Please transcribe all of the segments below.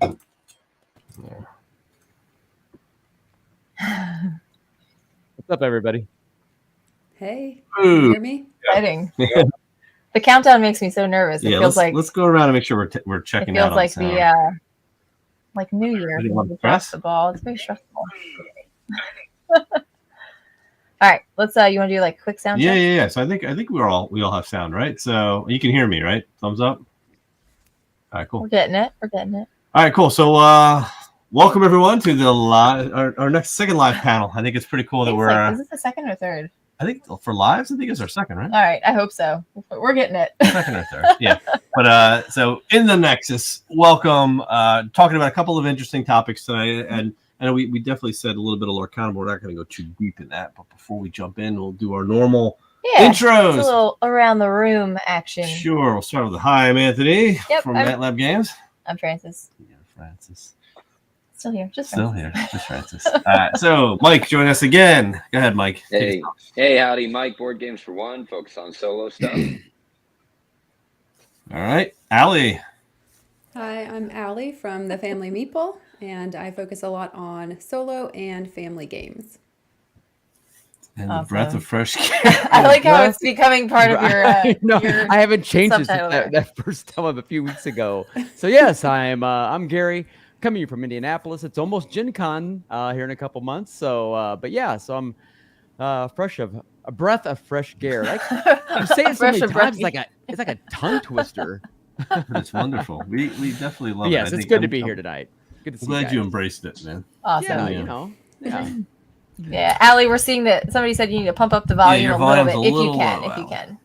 There. What's up, everybody? Hey, can you hear me? Exciting. The countdown makes me so nervous. It feels like let's go around and make sure we're checking out. It feels like sound. Like New Year. You Press the ball. It's very stressful. All right, let's. You want to do like quick sound check? Yeah. So I think we all have sound, right? So you can hear me, right? Thumbs up. All right, cool. We're getting it. All right, cool. So welcome everyone to the our next second live panel. I think it's pretty cool that we're. Is it the second or third? I think for lives, I think it's our second, right? All right, I hope so. We're getting it. Second or third, yeah. But so in the Nexus, welcome. Talking about a couple of interesting topics tonight, and I know we definitely said a little bit of Lorcana, but we're not going to go too deep in that. But before we jump in, we'll do our normal intros. It's a little around the room action. Sure. We'll start with the hi. I'm Anthony from MATLAB Games. I'm Francis. Yeah, Francis. Still here, just Francis. So Mike, join us again. Go ahead, Mike. Hey, howdy, Mike. Board Games for One. Focus on solo stuff. All right, Allie. Hi, I'm Allie from the Family Meeple, and I focus a lot on solo and family games. And the breath of fresh air. I like how it's becoming part of your. I haven't changed it that first time of a few weeks ago. So yes, I'm Gary. Coming in from Indianapolis. It's almost Gen Con here in a couple months. So, so I'm a breath of fresh air. I'm saying so many times, it's like a tongue twister. It's wonderful. We definitely love it. Yes, it's good to be here tonight. Good to see you. Glad you embraced it, man. Awesome. Yeah, Allie, we're seeing that somebody said you need to pump up the volume a little bit if you can.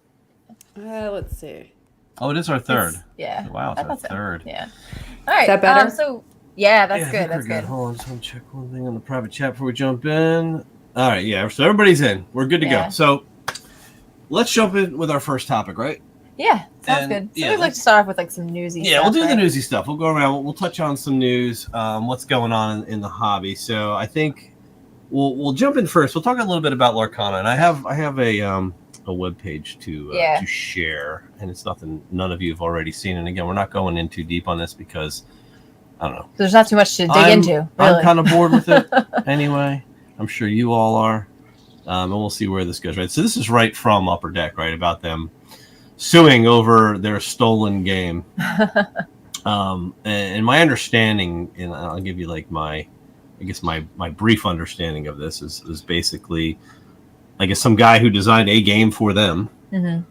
Let's see. Oh, it is our third. Wow, it's our third. Yeah. All right. Is that better? That's good. That's good. Hold on, just want to check one thing on the private chat before we jump in. All right, so everybody's in. We're good to go. So let's jump in with our first topic, right? Yeah, sounds good. So we'd like to start off with some newsy stuff. Yeah, we'll do the newsy stuff. We'll go around. We'll touch on some news, what's going on in the hobby. So I think we'll jump in first. We'll talk a little bit about Lorcana, and I have a web page to share, and it's nothing none of you have already seen. And again, we're not going in too deep on this because I don't know. There's not too much to dig into. Really. I'm kind of bored with it anyway. I'm sure you all are. And we'll see where this goes, right? So this is right from Upper Deck, right? About them suing over their stolen game. And my understanding, and I'll give you like my brief understanding of this is basically, I guess, some guy who designed a game for them. Mm-hmm.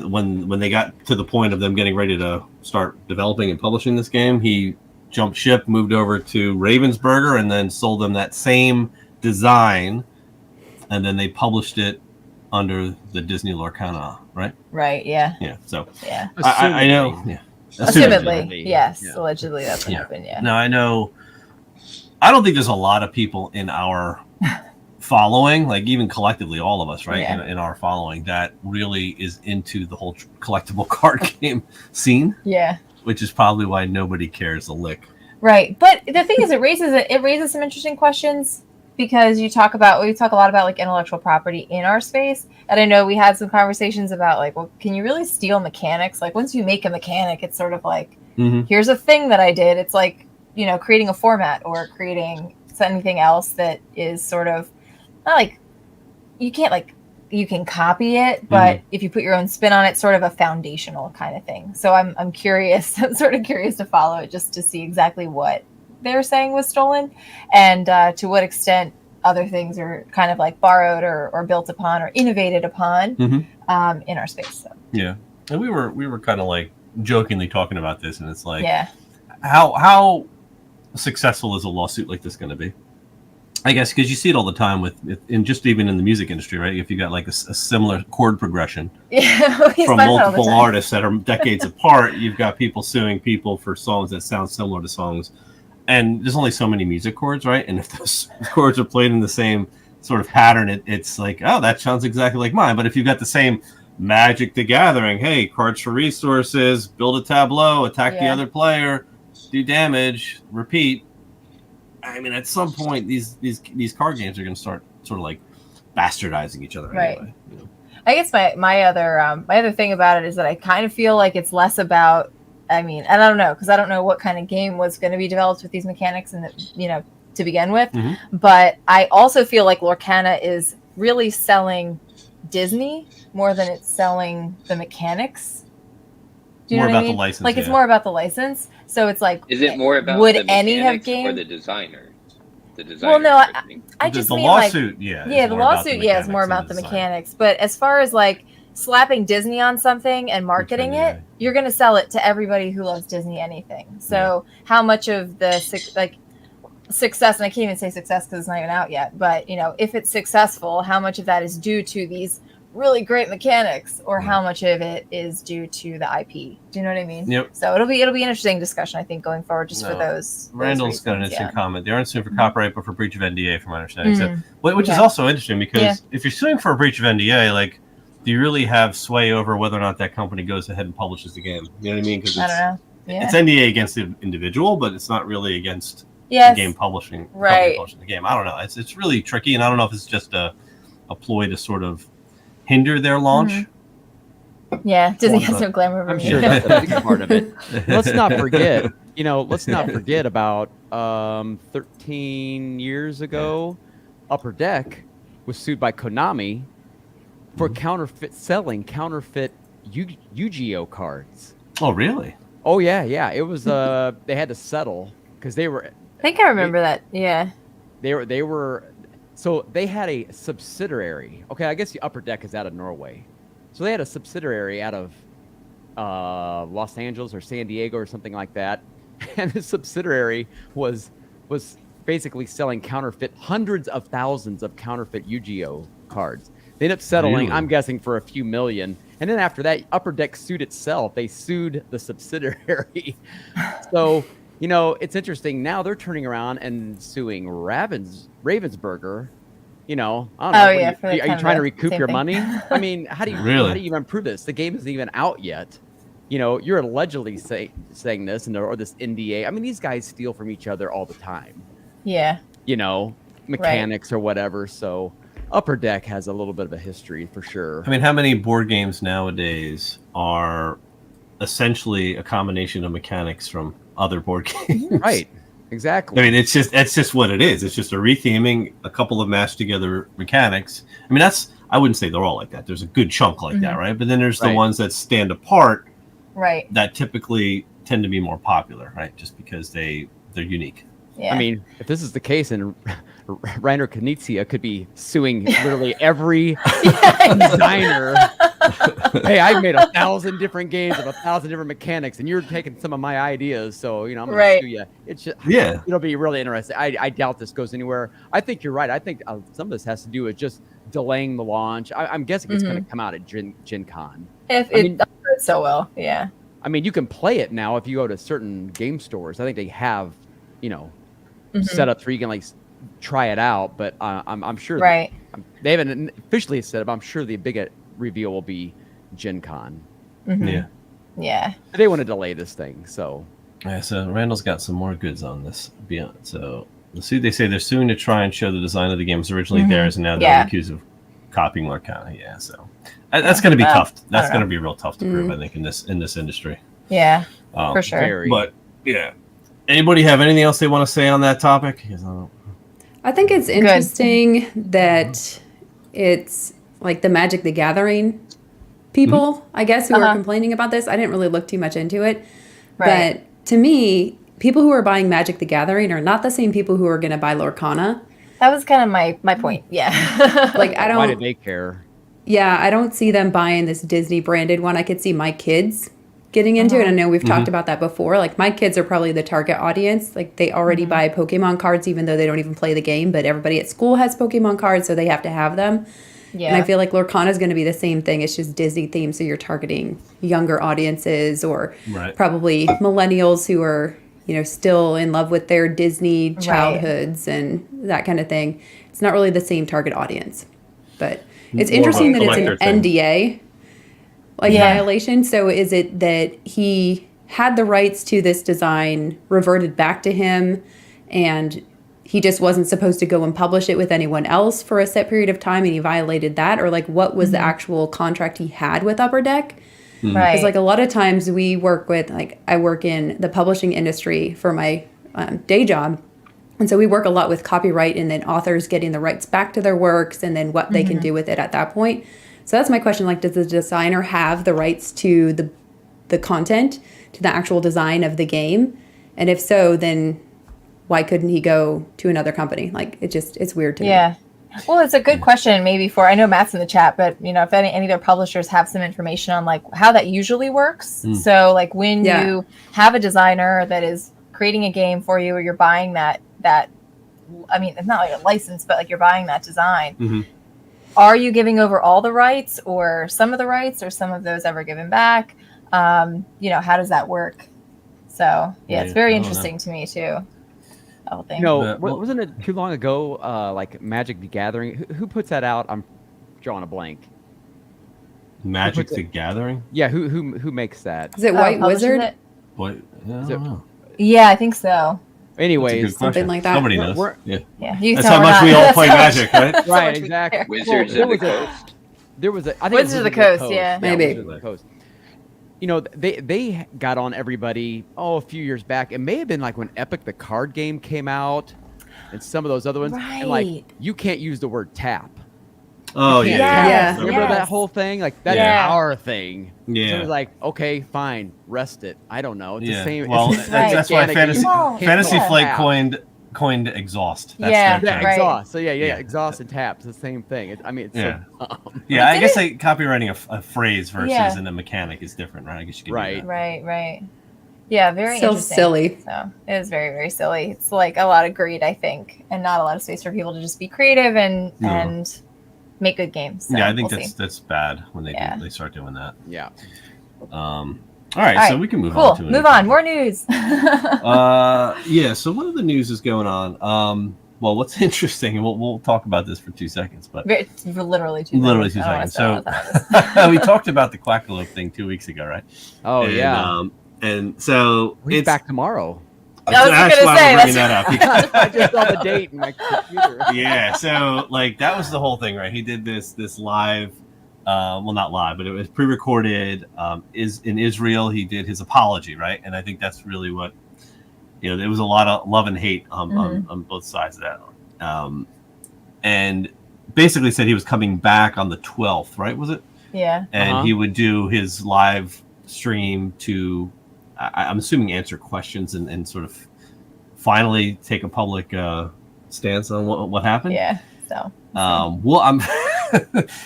When they got to the point of them getting ready to start developing and publishing this game, he jumped ship, moved over to Ravensburger, and then sold them that same design, and then they published it under the Disney Lorcana, right? Right. Yeah. Yeah. So yeah, I know. Yeah. Assumedly, yes. Yeah. Allegedly, that's what happened. Yeah. No, I know. I don't think there's a lot of people in our following, like even collectively, all of us, right, in our following, that really is into the whole collectible card game scene. Yeah. Which is probably why nobody cares a lick. Right, but the thing is, it raises some interesting questions because we talk a lot about like intellectual property in our space, and I know we had some conversations about like, well, can you really steal mechanics? Like once you make a mechanic, it's sort of like, here's a thing that I did. It's like, creating a format or creating anything else that is sort of not like you can copy it, but if you put your own spin on it, sort of a foundational kind of thing. So I'm curious. I'm sort of curious to follow it just to see exactly what they're saying was stolen and to what extent other things are kind of like borrowed or built upon or innovated upon in our space. So. Yeah, and we were kind of like jokingly talking about this, and it's like, how successful is a lawsuit like this going to be? I guess because you see it all the time even in the music industry, right? If you got like a similar chord progression from multiple artists that are decades apart, you've got people suing people for songs that sound similar to songs, and there's only so many music chords, right? And if those chords are played in the same sort of pattern, it's like, oh, that sounds exactly like mine. But if you've got the same Magic the Gathering, hey, cards for resources, build a tableau, attack the other player, do damage, repeat. I mean, at some point, these card games are going to start sort of like bastardizing each other. Right. Anyway, I guess my other thing about it is that I kind of feel like it's less about I mean, and I don't know, because I don't know what kind of game was going to be developed with these mechanics and, to begin with. But I also feel like Lorcana is really selling Disney more than it's selling the mechanics. Do you know what I mean? The license, like, it's more about the license. So it's like, is it more about would the any have game or the designer? The designer. Well, no, I just mean lawsuit. The lawsuit. Yeah, is more about the mechanics. But as far as like slapping Disney on something and marketing it, you're going to sell it to everybody who loves Disney anything. So how much of the success, and I can't even say success because it's not even out yet, but if it's successful, how much of that is due to these really great mechanics, or how much of it is due to the IP? Do you know what I mean? Yep. So it'll be an interesting discussion, I think, going forward, just for those. Randall's got an interesting comment. They aren't suing for copyright, but for breach of NDA, from my understanding. So, which is also interesting, because if you're suing for a breach of NDA, like, do you really have sway over whether or not that company goes ahead and publishes the game? You know what I mean? Because I don't know. Yeah. It's NDA against the individual, but it's not really against the game publishing. Right. Publishing the game. I don't know. It's really tricky, and I don't know if it's just a ploy to sort of hinder their launch. Yeah, Disney has no glamour. I'm sure that's a big part of it. Let's not forget. Let's not forget about 13 years ago, Upper Deck was sued by Konami for selling counterfeit Yu-Gi-Oh cards. Oh, really? Oh, yeah. It was they had to settle because they were. I think I remember that. Yeah. They were. So they had a subsidiary. Okay, I guess the Upper Deck is out of Norway. So they had a subsidiary out of Los Angeles or San Diego or something like that. And the subsidiary was basically selling hundreds of thousands of counterfeit Yu-Gi-Oh cards. They ended up settling, I'm guessing, for a few million. And then after that, Upper Deck sued itself. They sued the subsidiary. So, it's interesting. Now they're turning around and suing Ravensburger. I don't know. Are you trying to recoup your money? I mean, how do you even prove this? The game isn't even out yet. You're allegedly saying this or this NDA. I mean, these guys steal from each other all the time. Yeah. Mechanics or whatever. So Upper Deck has a little bit of a history for sure. I mean, how many board games nowadays are essentially a combination of mechanics from other board games? Right. Exactly. I mean, that's just what it is. It's just a retheming, a couple of mashed together mechanics. I mean, I wouldn't say they're all like that. There's a good chunk like that, right? But then there's the ones that stand apart, right? That typically tend to be more popular, right? Just because they're unique. Yeah. I mean, if this is the case, and Reiner Knizia could be suing literally every designer. Hey, I've made 1,000 different games of 1,000 different mechanics, and you're taking some of my ideas, so I'm going to sue you. It's just, it'll be really interesting. I doubt this goes anywhere. I think you're right. I think some of this has to do with just delaying the launch. I'm guessing it's going to come out at Gen Con. If it does so well, yeah. I mean, you can play it now if you go to certain game stores. I think they have, set up so you can try it out. But I'm sure they haven't officially said it. But I'm sure the big reveal will be Gen Con. Yeah. They want to delay this thing, so. Yeah, so Randall's got some more goods on this. So they say they're suing to try and show the design of the game was originally theirs, and now they're accused of copying Lorcana. Yeah, so that's going to be tough. That's going to be real tough to prove, I think, in this industry. Yeah, for sure. But yeah, anybody have anything else they want to say on that topic? I think it's interesting that it's like the Magic the Gathering people, I guess, who are complaining about this. I didn't really look too much into it. Right. But to me, people who are buying Magic the Gathering are not the same people who are going to buy Lorcana. That was kind of my point. Yeah. Why did they care? Yeah, I don't see them buying this Disney branded one. I could see my kids getting into it. I know we've talked about that before. Like, my kids are probably the target audience. Like, they already buy Pokemon cards, even though they don't even play the game. But everybody at school has Pokemon cards, so they have to have them. Yeah. And I feel like Lorcana is going to be the same thing. It's just Disney themed, so you're targeting younger audiences or probably millennials who are, still in love with their Disney childhoods and that kind of thing. It's not really the same target audience. But it's interesting that it's an NDA violation. So is it that he had the rights to this design reverted back to him, and he just wasn't supposed to go and publish it with anyone else for a set period of time, and he violated that? Or what was the actual contract he had with Upper Deck? Right. Because like a lot of times we work with, like I work in the publishing industry for my day job. And so we work a lot with copyright and then authors getting the rights back to their works and then what they can do with it at that point. So that's my question. Like, does the designer have the rights to the content, to the actual design of the game? And if so, then why couldn't he go to another company? Like, it's weird to me. Yeah. Well, it's a good question maybe I know Matt's in the chat, but if any of their publishers have some information on like how that usually works. So like when you have a designer that is creating a game for you, or you're buying that, I mean, it's not like a license, but like you're buying that design. Are you giving over all the rights or some of the rights, or some of those ever given back? How does that work? So it's very interesting to me too. Whole thing. Wasn't it too long ago, like Magic the Gathering? Who puts that out? I'm drawing a blank. Magic the Gathering? Yeah, who makes that? Is it White Wizard? What? I don't know. Yeah, I think so. Anyways, something like that. Somebody knows. Yeah. That's how much we all play Magic, right? Right, exactly. Wizards of the Coast. There was I think Wizards of the Coast, yeah. Maybe. Wizards of the Coast. They got on everybody a few years back. It may have been like when Epic the card game came out, and some of those other ones. Right. And like you can't use the word tap. Oh yeah. Remember that whole thing? Like that's our thing. Yeah. So it was like, okay, fine, rest it. I don't know. It's the same. Well, it's that's why Fantasy Flight tap. coined exhaust. That's their thing. Exhaust. So exhaust and tap. It's the same thing. It's so dumb. Yeah, I guess like copywriting a phrase versus in a mechanic is different, right? I guess you can do that. Right. Yeah, very so interesting. Silly. So it is very, very silly. It's like a lot of greed, I think, and not a lot of space for people to just be creative and make good games. So I think that's bad when they start doing that. Yeah. All right, so we can move on to it. Move on. More news. So what other news is going on? Well, what's interesting, and we'll talk about this for 2 seconds, but literally 2 seconds. Literally 2 seconds. So we talked about the Quackalope thing 2 weeks ago, right? Oh, yeah. And so he's back tomorrow. That's why I'm bringing that up. I just saw the date in my computer. Yeah, so like that was the whole thing, right? He did this live. Well, not live, but it was pre-recorded. Is in Israel. He did his apology, right? And I think that's really what there was a lot of love and hate on both sides of that. And basically said he was coming back on the 12th, right? Was it? Yeah. And he would do his live stream to, I'm assuming, answer questions and sort of finally take a public stance on what happened. Yeah. So. Well,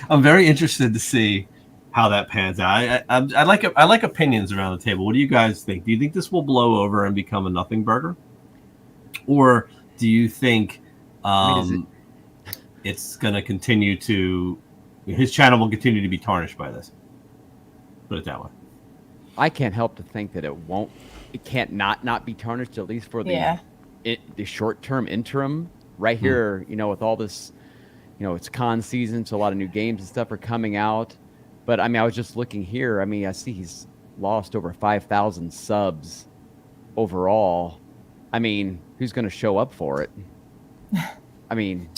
I'm very interested to see how that pans out. I like opinions around the table. What do you guys think? Do you think this will blow over and become a nothing burger, or do you think it's going to continue to his channel will continue to be tarnished by this? Put it that way. I can't help to think that it won't. It can't not be tarnished, at least for the short term interim. Right here, with all this. It's con season, so a lot of new games and stuff are coming out. But, I mean, I was just looking here. I mean, I see he's lost over 5,000 subs overall. I mean, who's going to show up for it? I mean,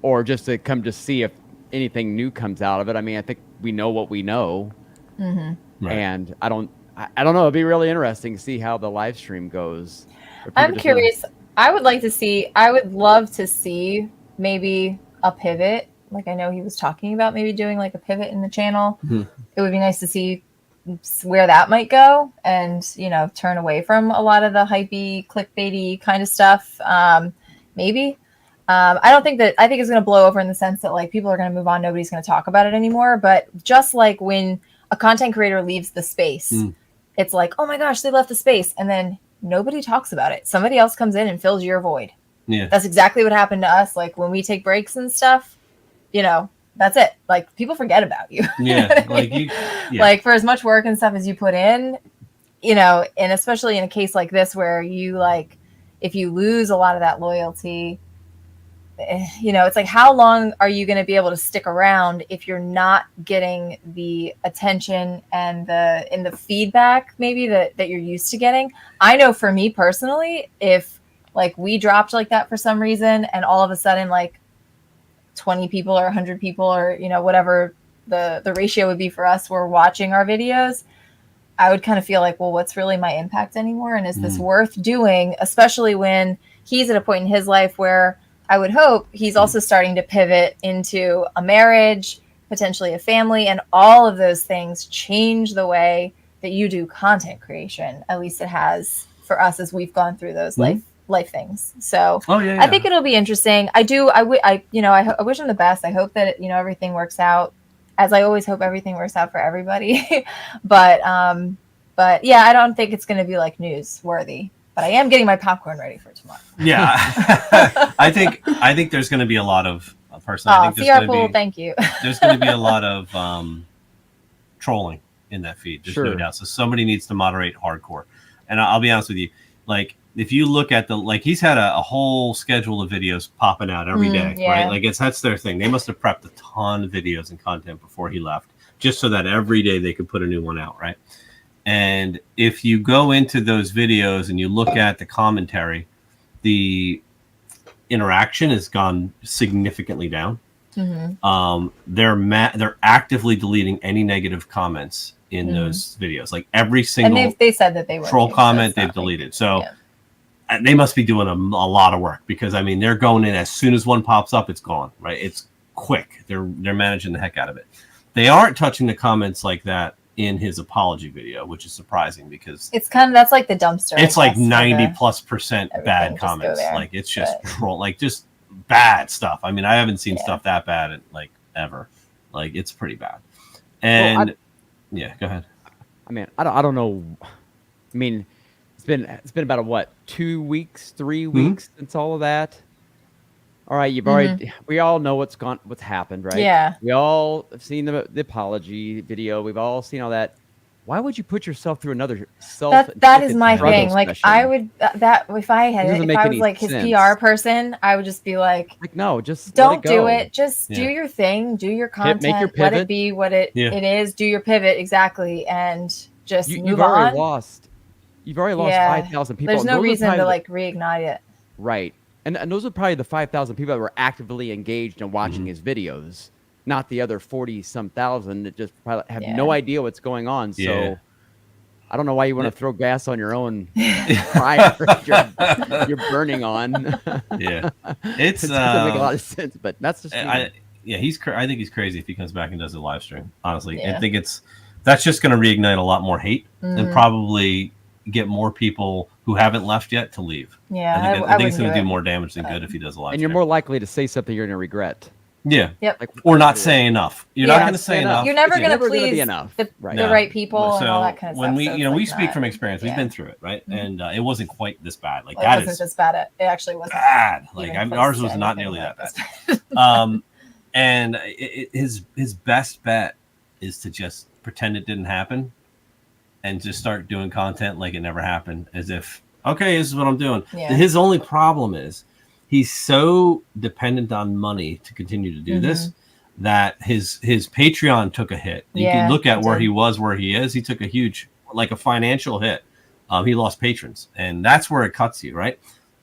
or just to come to see if anything new comes out of it. I mean, I think we know what we know. Mm-hmm. Right. And I don't know. It'd be really interesting to see how the live stream goes. I'm curious. I would love to see maybe a pivot. Like I know he was talking about maybe doing like a pivot in the channel. Mm-hmm. It would be nice to see where that might go and, turn away from a lot of the hypey, clickbaity kind of stuff. Maybe. I think it's going to blow over in the sense that like people are going to move on. Nobody's going to talk about it anymore. But just like when a content creator leaves the space, it's like, oh my gosh, they left the space. And then nobody talks about it. Somebody else comes in and fills your void. Yeah. That's exactly what happened to us. Like when we take breaks and stuff, that's it. Like people forget about you. Yeah. Like for as much work and stuff as you put in, and especially in a case like this where you if you lose a lot of that loyalty, it's like, how long are you going to be able to stick around if you're not getting the attention and the feedback maybe that you're used to getting? I know for me personally, if we dropped like that for some reason and all of a sudden 20 people or 100 people or whatever the ratio would be for us were watching our videos, I would kind of feel like, well, what's really my impact anymore? And is this worth doing? Especially when he's at a point in his life where I would hope he's also starting to pivot into a marriage, potentially a family, and all of those things change the way that you do content creation. At least it has for us as we've gone through those life things. So I think it'll be interesting. I wish him the best. I hope that, everything works out, as I always hope everything works out for everybody. but yeah, I don't think it's going to be like newsworthy, but I am getting my popcorn ready for tomorrow. Yeah. I think there's going to be a lot of personally. I think CR Pool, thank you. There's going to be a lot of trolling in that feed. There's no doubt. So somebody needs to moderate hardcore. And I'll be honest with you, like, if you look at he's had a whole schedule of videos popping out every day, right? Like that's their thing. They must have prepped a ton of videos and content before he left, just so that every day they could put a new one out, right? And if you go into those videos and you look at the commentary, the interaction has gone significantly down. They're actively deleting any negative comments in those videos. Like every single and they said that they were troll comment they've deleted. So they must be doing a lot of work, because I mean, they're going in as soon as one pops up, it's gone, right? It's quick. They're managing the heck out of it. They aren't touching the comments like that in his apology video, which is surprising, because it's that's like the dumpster. It's like 90+% bad comments. Like it's just troll, like just bad stuff. I mean, I haven't seen stuff that bad like ever. Like it's pretty bad. And yeah, go ahead. I mean, I don't know. I mean, it's been about 2 weeks, 3 weeks since all of that. All right, we all know what's happened, right? Yeah. We all have seen the apology video. We've all seen all that. Why would you put yourself through another that is my thing. Like I would if I was like his PR person, I would just be like no, just don't do it. Just do your thing, do your content, make your let it be what it is. Do your pivot exactly, and just move on. You've already lost 5,000 people. There's no reason to reignite it. Right. And those are probably the 5,000 people that were actively engaged in watching his videos, not the other 40-some thousand that just probably have no idea what's going on. So I don't know why you want to throw gas on your own fire you're burning on. Yeah. It doesn't make a lot of sense, but that's just I think he's crazy if he comes back and does a live stream, honestly. I think that's just going to reignite a lot more hate and probably get more people who haven't left yet to leave. Yeah, I think it's going to do more damage than good if he does a live stream. And you're more likely to say something you're going to regret. Yeah. Yep. Or not say enough. You're not going to say enough. You're never going to please the right people and all that kind of stuff. When we speak from experience, we've been through it, right? And it wasn't quite this bad. Like it wasn't this bad. It actually wasn't bad. Like ours was not nearly that bad. And his best bet is to just pretend it didn't happen and just start doing content like it never happened, as if, okay, this is what I'm doing. Yeah. His only problem is he's so dependent on money to continue to do this that his Patreon took a hit. You can look at where he was, where he is. He took a huge, like a financial hit. He lost patrons, and that's where it cuts you, right?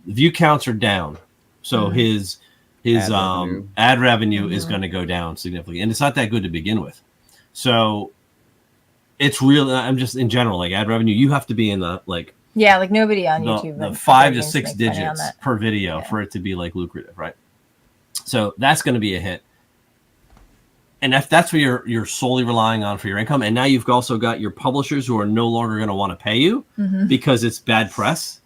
The view counts are down. So his ad revenue is going to go down significantly, and it's not that good to begin with. So it's real. I'm just in general, like ad revenue, you have to be in the like nobody on YouTube. The 5 to 6 digits per video for it to be like lucrative, right? So that's going to be a hit. And if that's what you're solely relying on for your income, and now you've also got your publishers who are no longer going to want to pay you because it's bad press.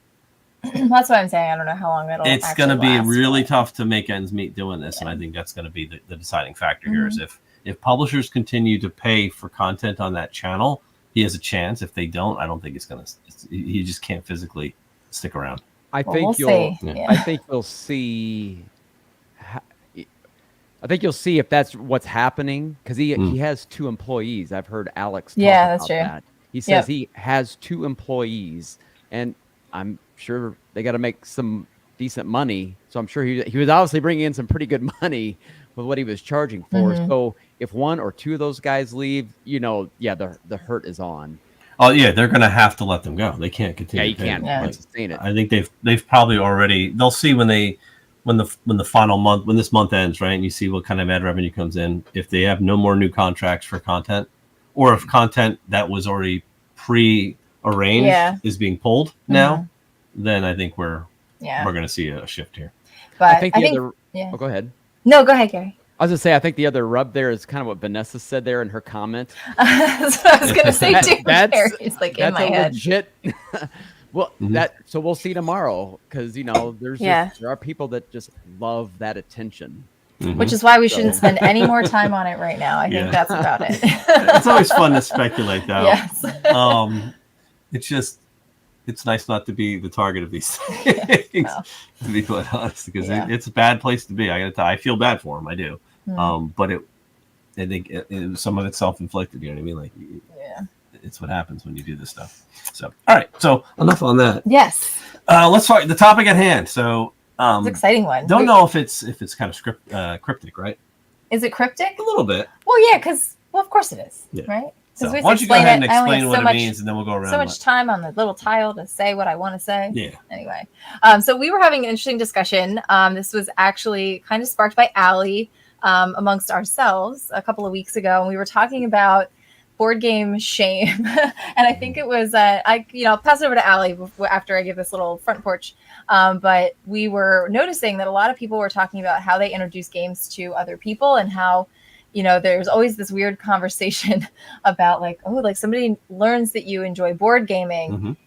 That's what I'm saying. I don't know how long it's going to be really tough to make ends meet doing this, and I think that's going to be the deciding factor here. Is if publishers continue to pay for content on that channel, he has a chance. If they don't, I don't think it's going to. He just can't physically stick around. I think you'll see. I think you'll see if that's what's happening, because he has 2 employees. I've heard Alex talk about that. He says he has 2 employees, and I'm sure they got to make some decent money. So I'm sure he was obviously bringing in some pretty good money with what he was charging for. So if 1 or 2 of those guys leave, the hurt is on. Oh yeah, they're going to have to let them go. They can't continue. Yeah, you can't sustain it. I think they've probably already. They'll see when the final month, when this month ends, right, and you see what kind of ad revenue comes in. If they have no more new contracts for content, or if content that was already pre-arranged is being pulled now, then I think we're going to see a shift here. But I think oh, go ahead. No, go ahead, Gary. I was going to say, I think the other rub there is kind of what Vanessa said there in her comment. That's what I was going to say too. It's like in my head. Legit. Well, so we'll see tomorrow, because there are people that just love that attention. Which is why we shouldn't spend any more time on it right now. I think that's about it. It's always fun to speculate, though. Yes. It's nice not to be the target of these things, to be quite honest, because it's a bad place to be. I feel bad for them. I do. But I think some of it's self-inflicted. You know what I mean? Like, it's what happens when you do this stuff. So, all right. So enough on that. Yes. Let's start the topic at hand. So, it's an exciting one. Don't know if it's kind of cryptic, right? Is it cryptic? A little bit. Well, yeah, because of course it is, right? So why don't you go ahead and explain what it means, and then we'll go around. So much time on the little tile to say what I want to say. Yeah. Anyway, so we were having an interesting discussion. This was actually kind of sparked by Allie amongst ourselves a couple of weeks ago, and we were talking about board game shame. And I think it was I'll pass it over to Allie after I give this little front porch. But we were noticing that a lot of people were talking about how they introduce games to other people, and how there's always this weird conversation about like somebody learns that you enjoy board gaming,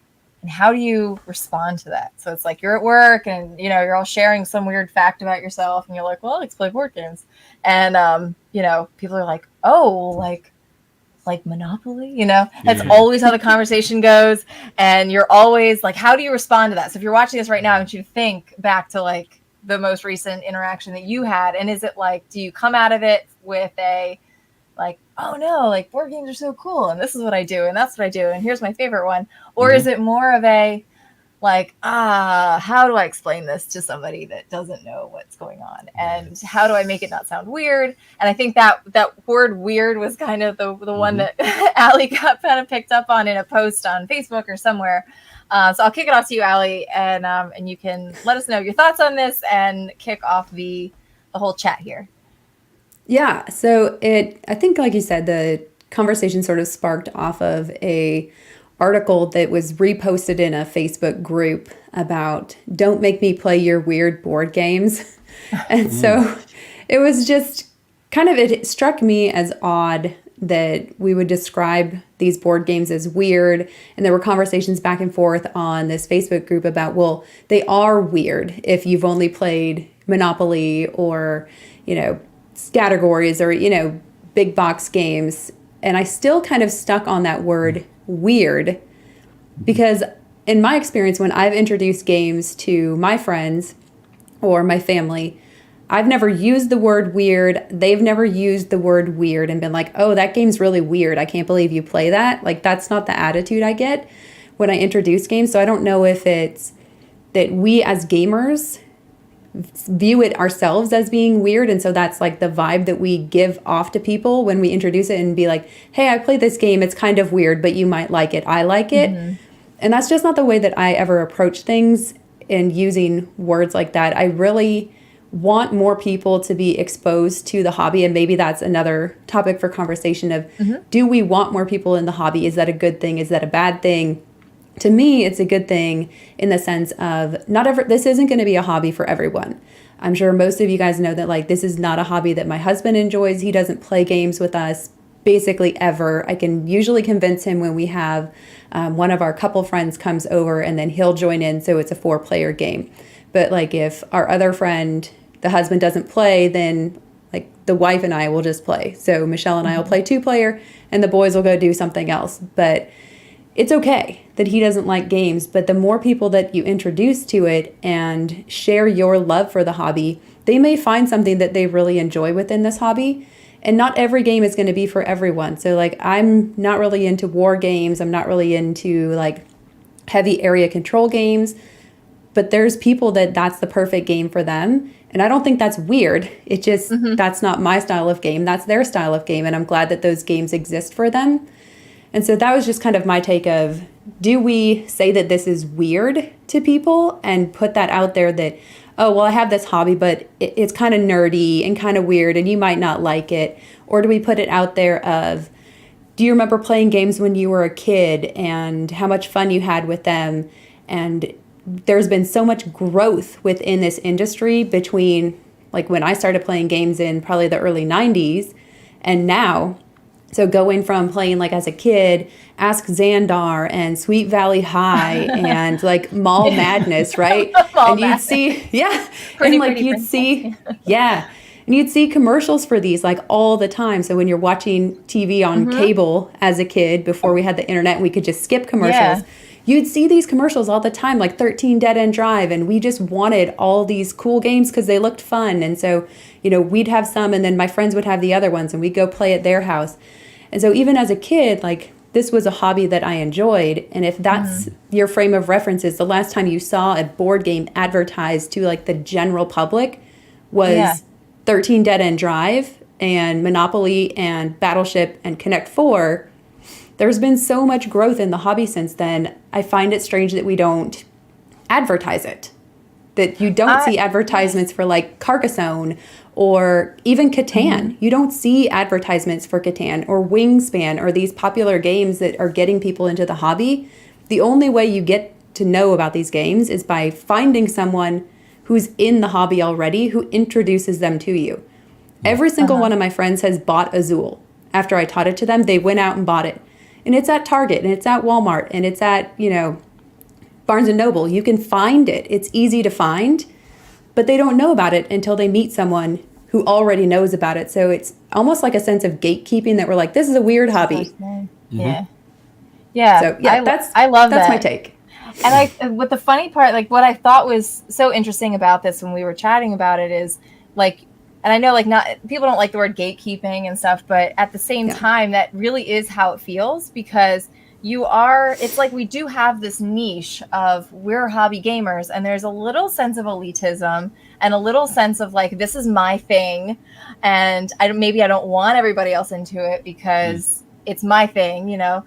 and how do you respond to that? So it's like you're at work and you're all sharing some weird fact about yourself, and you're like, well, let's play board games, and people are like, oh, like Monopoly, that's always how the conversation goes. And you're always like, how do you respond to that? So if you're watching this right now, I want you to think back to like the most recent interaction that you had. And is it like, do you come out of it with a like, oh no, like board games are so cool, and this is what I do, and that's what I do, and here's my favorite one? Or is it more of a like, how do I explain this to somebody that doesn't know what's going on? And how do I make it not sound weird? And I think that word weird was kind of the one that Allie got kind of picked up on in a post on Facebook or somewhere. So I'll kick it off to you, Allie, and you can let us know your thoughts on this and kick off the whole chat here. Yeah, so I think, like you said, the conversation sort of sparked off of a article that was reposted in a Facebook group about don't make me play your weird board games. And so it was just it struck me as odd that we would describe these board games as weird. And there were conversations back and forth on this Facebook group about, well, they are weird if you've only played Monopoly or, categories or, big box games. And I still kind of stuck on that word weird, because in my experience, when I've introduced games to my friends or my family, I've never used the word weird. They've never used the word weird and been like, oh, that game's really weird. I can't believe you play that. Like, that's not the attitude I get when I introduce games. So I don't know if it's that we as gamers view it ourselves as being weird, and so that's like the vibe that we give off to people when we introduce it and be like, hey, I played this game, it's kind of weird, but you might like it, I like it. And that's just not the way that I ever approach things in using words like that. I really want more people to be exposed to the hobby, and maybe that's another topic for conversation of do we want more people in the hobby? Is that a good thing? Is that a bad thing? To me, it's a good thing in the sense of this isn't going to be a hobby for everyone. I'm sure most of you guys know that like this is not a hobby that my husband enjoys. He doesn't play games with us basically ever. I can usually convince him when we have one of our couple friends comes over, and then he'll join in, so it's a 4-player game. But like if our other friend, the husband, doesn't play, then like the wife and I will just play. So Michelle and I will play 2-player, and the boys will go do something else. But it's okay that he doesn't like games, but the more people that you introduce to it and share your love for the hobby, they may find something that they really enjoy within this hobby. And not every game is going to be for everyone. So like, I'm not really into war games. I'm not really into like heavy area control games, but there's people that's the perfect game for them. And I don't think that's weird. It just, that's not my style of game. That's their style of game. And I'm glad that those games exist for them. And so that was just kind of my take of, do we say that this is weird to people and put that out there that, oh, well, I have this hobby, but it's kind of nerdy and kind of weird and you might not like it? Or do we put it out there of, do you remember playing games when you were a kid and how much fun you had with them? And there's been so much growth within this industry between like when I started playing games in probably the early 90s and now. So going from playing like as a kid, Ask Xandar and Sweet Valley High and like Mall Madness, right? And you'd see, yeah. And like you'd see, yeah. And you'd see commercials for these like all the time. So when you're watching TV on cable as a kid before we had the internet, we could just skip commercials. You'd see these commercials all the time, like 13 Dead End Drive. And we just wanted all these cool games because they looked fun. And so, you know, we'd have some and then my friends would have the other ones and we'd go play at their house. And so even as a kid, like this was a hobby that I enjoyed. And if that's your frame of reference is the last time you saw a board game advertised to like the general public was 13 Dead End Drive and Monopoly and Battleship and Connect 4, there's been so much growth in the hobby since then. I find it strange that we don't advertise it, that you don't see advertisements for like Carcassonne or even Catan. You don't see advertisements for Catan or Wingspan or these popular games that are getting people into the hobby. The only way you get to know about these games is by finding someone who's in the hobby already who introduces them to you. Every single one of my friends has bought Azul. After I taught it to them, they went out and bought it. And it's at Target and it's at Walmart and it's at, you know, Barnes and Noble. You can find it. It's easy to find. But they don't know about it until they meet someone who already knows about it. So it's almost like a sense of gatekeeping that we're like, this is a weird hobby. Yeah. Yeah. So yeah, I love that. That's my take. And with the funny part, like what I thought was so interesting about this when we were chatting about it is like, and I know like not people don't like the word gatekeeping and stuff, but at the same time, that really is how it feels because it's like we do have this niche of we're hobby gamers and there's a little sense of elitism and a little sense of like, this is my thing. And maybe I don't want everybody else into it because it's my thing, you know,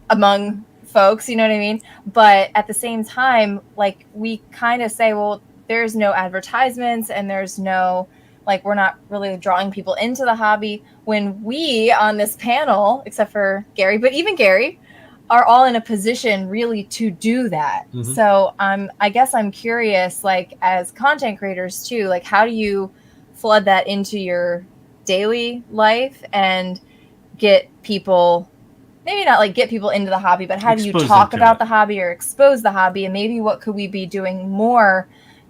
among folks, you know what I mean? But at the same time, like we kind of say, well, there's no advertisements and there's no, like, we're not really drawing people into the hobby when we on this panel, except for Gary, but even Gary, are all in a position really to do that. So I guess I'm curious, like as content creators too, like how do you flood that into your daily life and get people, maybe not like get people into the hobby, but how do you talk about the hobby or expose the hobby? And maybe what could we be doing more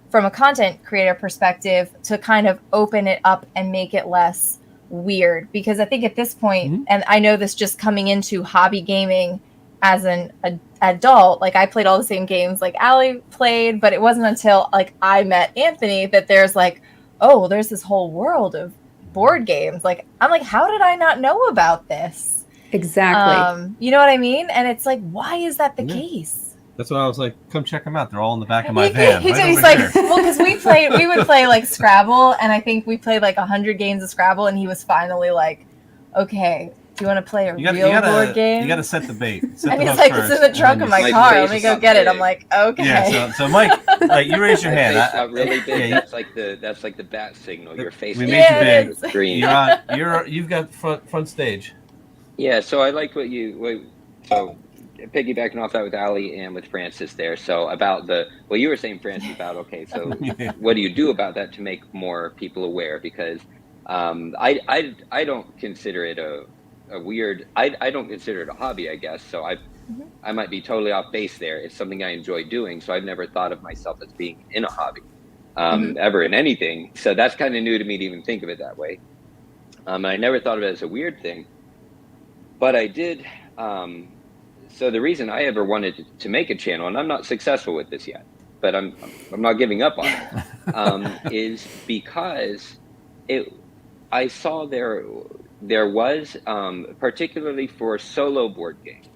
from a content creator perspective to kind of open it up and make it less weird? Because I think at this point, and I know this just coming into hobby gaming as an adult, like I played all the same games like Allie played, but it wasn't until like I met Anthony that there's like, oh, there's this whole world of board games. Like, I'm like, how did I not know about this? Exactly. You know what I mean? And it's like, why is that the case? That's what I was like, come check them out. They're all in the back of my van. He's like, well, because we would play like Scrabble, and I think we played like 100 games of Scrabble, and he was finally like, okay, do you want to play a real board game? You got to set the bait. And he's like, it's in the trunk of my car. Let me go get it. I'm like, okay. Yeah. So Mike, like, you raise your hand. Got really big. That's like the bat signal. Your face. We made you big. Green. You've got front stage. Yeah. So I like what you. So piggybacking off that with Ali and with Francis there. So about you were saying, Francis, about so what do you do about that to make more people aware? Because I don't consider it a weird. I don't consider it a hobby, I guess. So I might be totally off base there. It's something I enjoy doing. So I've never thought of myself as being in a hobby ever in anything. So that's kind of new to me to even think of it that way. I never thought of it as a weird thing, but I did. So the reason I ever wanted to make a channel, and I'm not successful with this yet, but I'm not giving up on it, is because I saw there was, particularly for solo board games,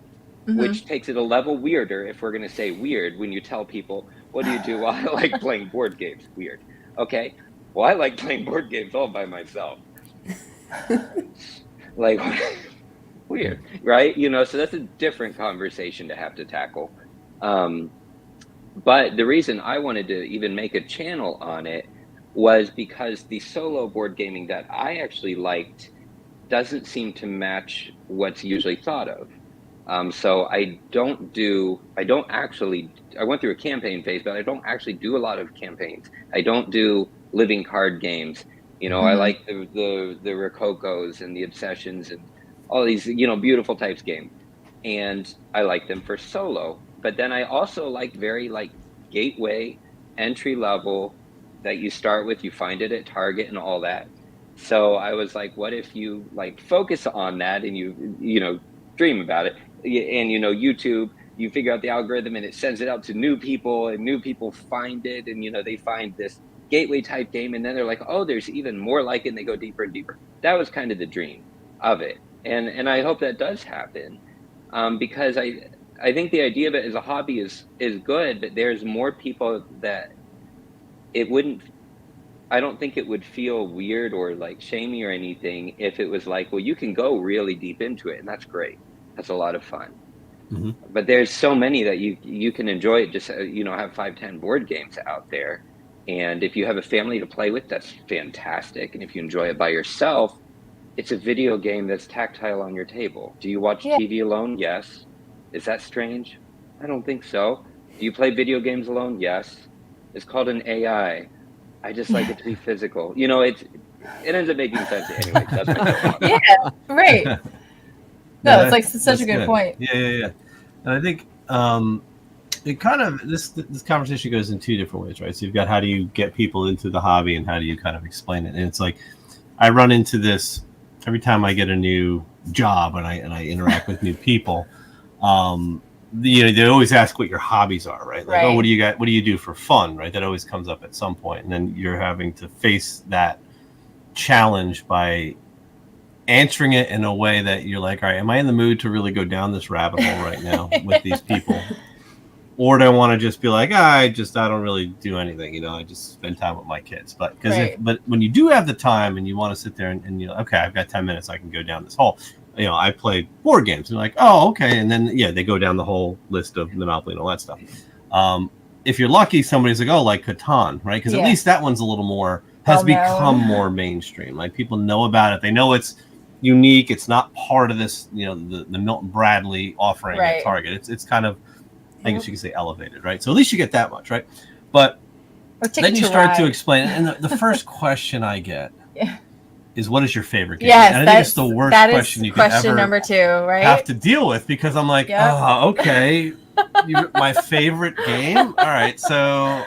which takes it a level weirder, if we're going to say weird, when you tell people, what do you do? Well, I like playing board games. Weird. Okay. Well, I like playing board games all by myself. Like... Weird, right? So that's a different conversation to have to tackle. But the reason I wanted to even make a channel on it was because the solo board gaming that I actually liked doesn't seem to match what's usually thought of. So I went through a campaign phase, but I don't actually do a lot of campaigns. I don't do living card games. I like the Rococos and the Obsessions and all these, beautiful types of games. And I like them for solo. But then I also like very gateway, entry level that you start with, you find it at Target and all that. So I was like, what if you focus on that and you dream about it, and YouTube, you figure out the algorithm and it sends it out to new people, and new people find it, and they find this gateway type game, and then they're like, oh, there's even more like it, and they go deeper and deeper. That was kind of the dream of it, and I hope that does happen, because I think the idea of it as a hobby is good, but there's more people that I don't think it would feel weird or shamey or anything if it was well, you can go really deep into it, and that's great. That's a lot of fun. Mm-hmm. But there's so many that you can enjoy it. Just have 5-10 board games out there, and if you have a family to play with, that's fantastic. And if you enjoy it by yourself, it's a video game that's tactile on your table. Do you watch TV alone? Yes. Is that strange? I don't think so. Do you play video games alone? Yes. It's called an AI. I just like it to be physical. It ends up making sense anyway. Yeah, right. No, it's such a good point. Yeah. And I think it kind of this conversation goes in two different ways, right? So you've got how do you get people into the hobby, and how do you kind of explain it? And it's I run into this every time I get a new job and I interact with new people. They always ask what your hobbies are, right? Like, oh, what do you do for fun, right? That always comes up at some point, and then you're having to face that challenge by answering it in a way that you're like, all right, am I in the mood to really go down this rabbit hole right now with these people, or do I want to just be like, I don't really do anything, I just spend time with my kids. But but when you do have the time and you want to sit there and okay, I've got 10 minutes, I can go down this hole. I play board games, and like, oh, okay. And then, they go down the whole list of Monopoly and all that stuff. If you're lucky, somebody's like, oh, like Catan, right? Because at least that one's a little more, has become more mainstream. Like, people know about it. They know it's unique. It's not part of this, the Milton Bradley offering at Target. It's kind of, I guess you could say, elevated, right? So at least you get that much, right? But then you start to explain it. And the first question I get is, what is your favorite game? Yes, and I think it's the worst question you could ever number 2, right? have to deal with, because I'm like, okay, my favorite game? All right, so...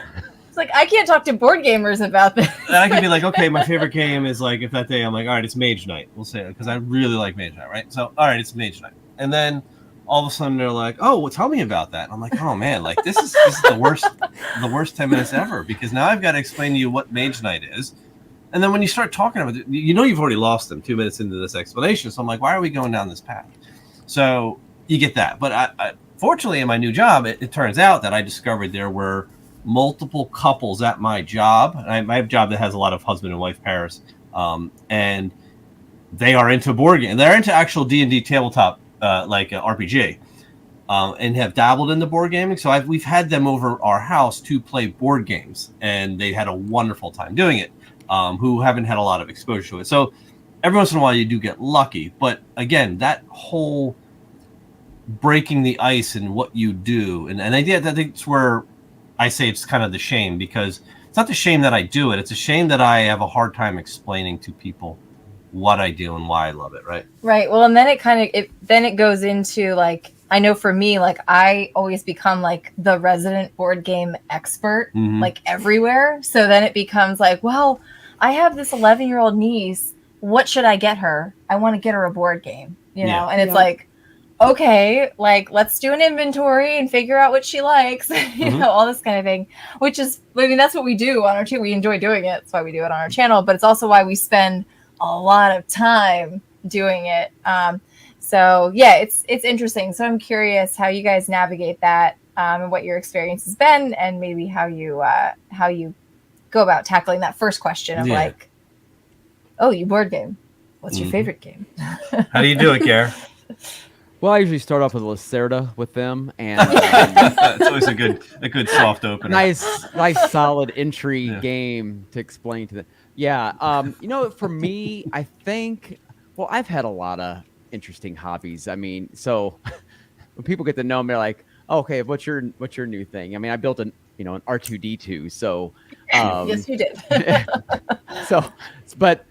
It's I can't talk to board gamers about this. And I can be like, okay, my favorite game is if that day I'm like, all right, it's Mage Knight. We'll say it, because I really like Mage Knight, right? So, all right, it's Mage Knight. And then all of a sudden they're like, oh, well, tell me about that. And I'm like, oh, man, this is the worst 10 minutes ever, because now I've got to explain to you what Mage Knight is. And then when you start talking about it, you've already lost them 2 minutes into this explanation. So I'm like, why are we going down this path? So you get that. But I fortunately, in my new job, it turns out that I discovered there were multiple couples at my job. And I have a job that has a lot of husband and wife pairs. And they are into board games. They're into actual D&D tabletop, RPG. And have dabbled in the board gaming. So we've had them over our house to play board games. And they had a wonderful time doing it. Who haven't had a lot of exposure to it. So every once in a while you do get lucky. But again, that whole breaking the ice and what you do, and I think it's where I say it's kind of the shame, because it's not the shame that I do it. It's a shame that I have a hard time explaining to people what I do and why I love it, right? Right. Well, and then it goes into I know for me, I always become the resident board game expert, everywhere. So then it becomes well, I have this 11-year-old niece. What should I get her? I want to get her a board game, know? And it's okay, let's do an inventory and figure out what she likes, all this kind of thing, which is, that's what we do on our channel. We enjoy doing it. That's why we do it on our channel, but it's also why we spend a lot of time doing it. So yeah, it's interesting. So I'm curious how you guys navigate that, and what your experience has been, and maybe how you go about tackling that first question of oh, you board game. What's your favorite game? How do you do it, Gare? Well, I usually start off with Lacerda with them, and it's always a good soft opener. Nice solid entry game to explain to them. Yeah, for me, I think Well, I've had a lot of interesting hobbies. I mean, so when people get to know me, they're like, oh, okay, what's your new thing? I mean, I built an R2D2. So yes, you did. so, but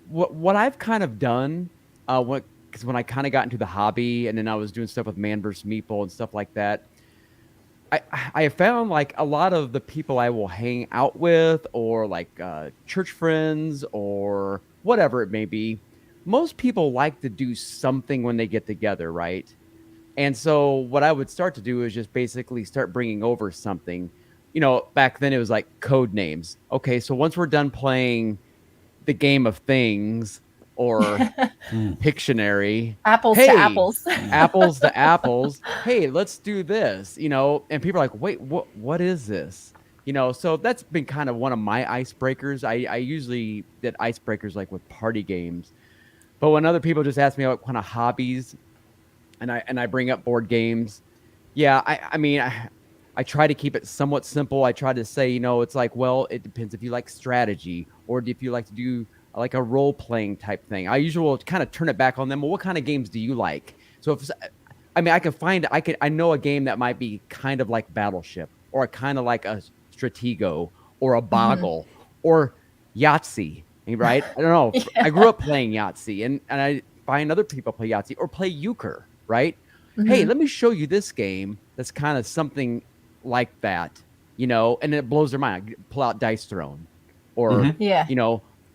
what I've kind of done, because when I kind of got into the hobby and then I was doing stuff with Man vs. Meeple and stuff like that, I found like a lot of the people I will hang out with or like church friends or whatever it may be, most people like to do something when they get together, right? And so what I would start to do is just basically start bringing over something. Back then it was like code names. Okay, so once we're done playing the game of things or Pictionary, apples to apples, apples to apples. Hey, let's do this. And people are like, wait, what is this? So that's been kind of one of my icebreakers. I usually did icebreakers like with party games, but when other people just ask me what kind of hobbies, and I bring up board games, yeah, I mean, I try to keep it somewhat simple. I try to say, it's like, well, it depends if you like strategy or if you like to do like a role-playing type thing. I usually will kind of turn it back on them. Well, what kind of games do you like? So I know a game that might be kind of like Battleship or kind of like a Stratego or a Boggle or Yahtzee, right? I don't know. Yeah. I grew up playing Yahtzee and I find other people play Yahtzee or play euchre, right? Hey, let me show you this game that's kind of something like that, and it blows their mind. Pull out Dice Throne or,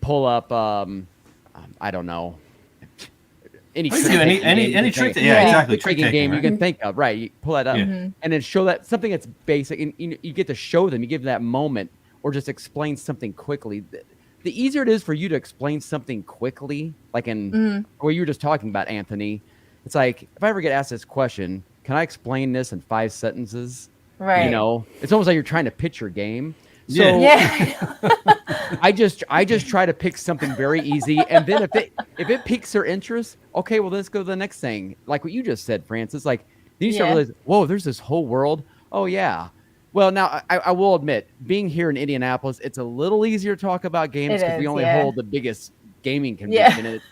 pull up, I don't know, any trick exactly. Tricking game you can think of, right? You pull that up and then show that something that's basic, and you get to show them. You give them that moment, or just explain something quickly. The easier it is for you to explain something quickly, like in what you were just talking about, Anthony. It's like if I ever get asked this question, can I explain this in 5 sentences? Right. It's almost like you're trying to pitch your game. So I just try to pick something very easy, and then if it piques their interest, okay, well, let's go to the next thing. Like what you just said, Francis. Like then you start realizing, whoa, there's this whole world. Oh yeah. Well, now I will admit, being here in Indianapolis, it's a little easier to talk about games because we only hold the biggest gaming convention, and it's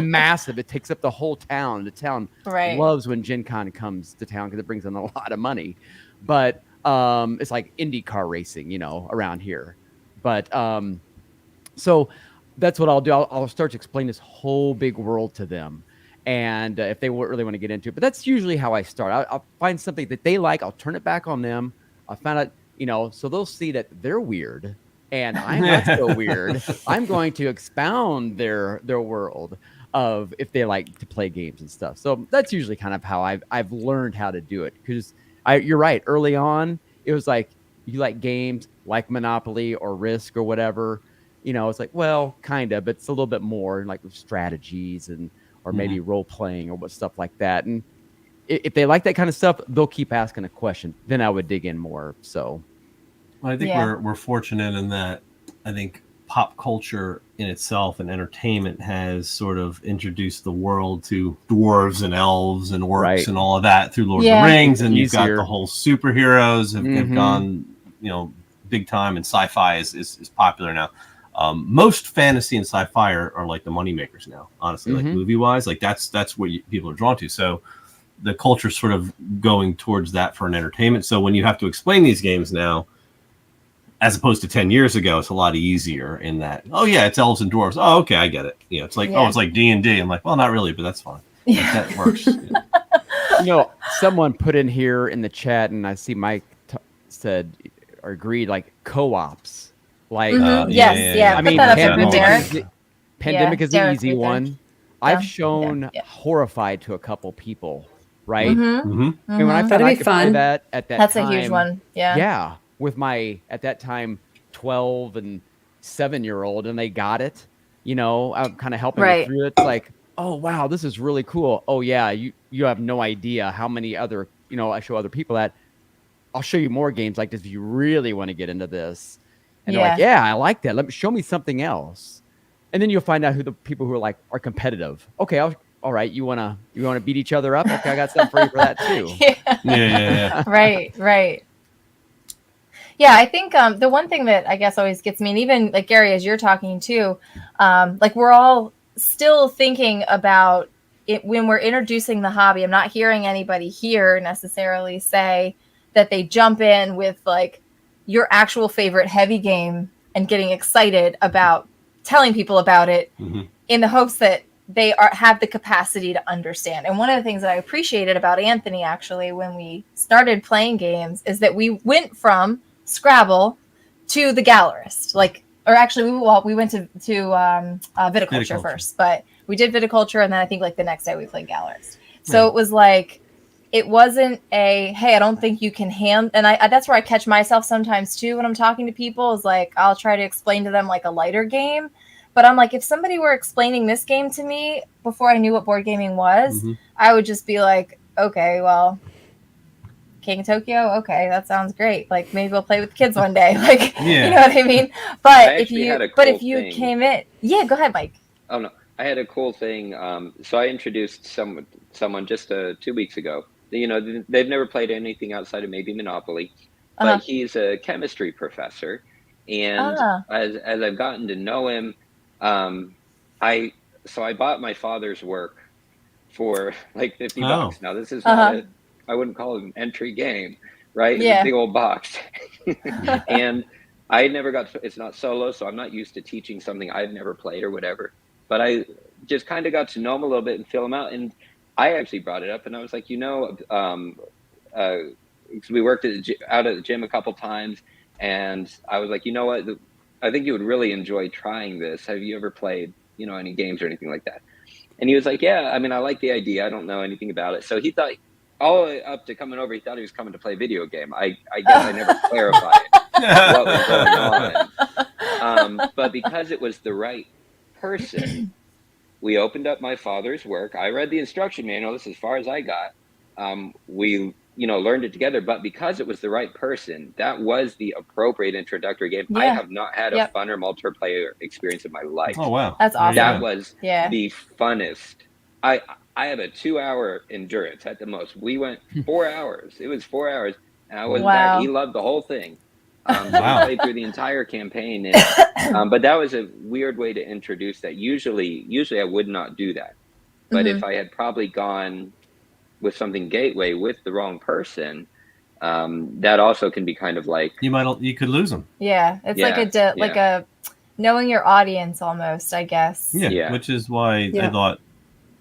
massive. It takes up the whole town. The town loves when Gen Con comes to town because it brings in a lot of money. But it's like IndyCar racing, around here. But so that's what I'll do. I'll start to explain this whole big world to them. And if they really want to get into it, but that's usually how I start. I'll find something that they like. I'll turn it back on them. I found out, so they'll see that they're weird and I'm not so weird. I'm going to expound their world of if they like to play games and stuff. So that's usually kind of how I've learned how to do it. Because you're right. Early on, it was like, you like games like Monopoly or Risk or whatever, it's like, well, kind of, but it's a little bit more like strategies or maybe role playing or stuff like that. And if they like that kind of stuff, they'll keep asking a question. Then I would dig in more. So, well, I think we're fortunate in that I think pop culture in itself and entertainment has sort of introduced the world to dwarves and elves and orcs and all of that through Lord of the Rings, and you've got the whole superheroes have gone, big time, and sci-fi is popular now. Most fantasy and sci-fi are like the money makers now, honestly, like movie wise, like that's what people are drawn to. So the culture's sort of going towards that for an entertainment. So when you have to explain these games now, as opposed to 10 years ago, it's a lot easier in that, oh yeah, it's elves and dwarves. Oh, okay, I get it. It's like, oh, it's like D&D. I'm like, well, not really, but that's fine. Like, that works. Someone put in here in the chat, and I see Mike said or agreed, like co-ops. Like, I mean, Pandemic is the easy one. I've shown Horrified to a couple people, right? I mean, when I found I could play that at that that's time, a huge one. Yeah. With my, at that time, 12 and 7-year-old, and they got it, I'm kind of helping them through it. It's like, oh, wow, this is really cool. Oh, yeah, you have no idea how many other, I show other people that. I'll show you more games like this if you really want to get into this. And they're like, yeah, I like that. Show me something else. And then you'll find out who the people who are competitive. Okay, all right, you wanna beat each other up? Okay, I got something for you for that too. Yeah. Right. Yeah, I think the one thing that I guess always gets me, and even like Gary, as you're talking too, like we're all still thinking about it when we're introducing the hobby. I'm not hearing anybody here necessarily say that they jump in with like your actual favorite heavy game and getting excited about telling people about it in the hopes that they have the capacity to understand. And one of the things that I appreciated about Anthony, actually, when we started playing games, is that we went from Scrabble to the Gallerist. Like, or actually, we went to viticulture first, but we did viticulture, and then I think like the next day we played Gallerist. So it was like, it wasn't a, hey, I don't think you can hand, and I that's where I catch myself sometimes too when I'm talking to people, is like, I'll try to explain to them like a lighter game. But I'm like, if somebody were explaining this game to me before I knew what board gaming was, I would just be like, okay, well, King of Tokyo, okay, that sounds great. Like, maybe we'll play with the kids one day. Like, you know what I mean? But if you came in, go ahead, Mike. Oh no, I had a cool thing. So I introduced someone just 2 weeks ago. You know, they've never played anything outside of maybe Monopoly, but he's a chemistry professor, and as I've gotten to know him. I bought my father's work for like $50. Now this is not I wouldn't call it an entry game, right? It's a big old box. And I never it's not solo, so I'm not used to teaching something I've never played or whatever. But I just kind of got to know him a little bit and feel him out. And I actually brought it up, and I was like, we worked out at the gym a couple times, and I was like, you know what? I think you would really enjoy trying this. Have you ever played, any games or anything like that? And he was like, yeah, I mean, I like the idea. I don't know anything about it. So he thought, all the way up to coming over, he thought he was coming to play a video game. I guess I never clarified what was going on. But because it was the right person, we opened up my father's work. I read the instruction manual. This is as far as I got. We learned it together, but because it was the right person, that was the appropriate introductory game. I have not had a funner multiplayer experience in my life. Oh, wow. That's awesome. That was the funnest. I have a 2-hour endurance at the most. We went 4 hours. It was 4 hours, and I wasn't back. He loved the whole thing. We played through the entire campaign. And, but that was a weird way to introduce that. Usually I would not do that. But if I had probably gone with something gateway with the wrong person, that also can be kind of like you could lose them. Yeah, it's like a knowing your audience almost, I guess. Yeah. Which is why I thought.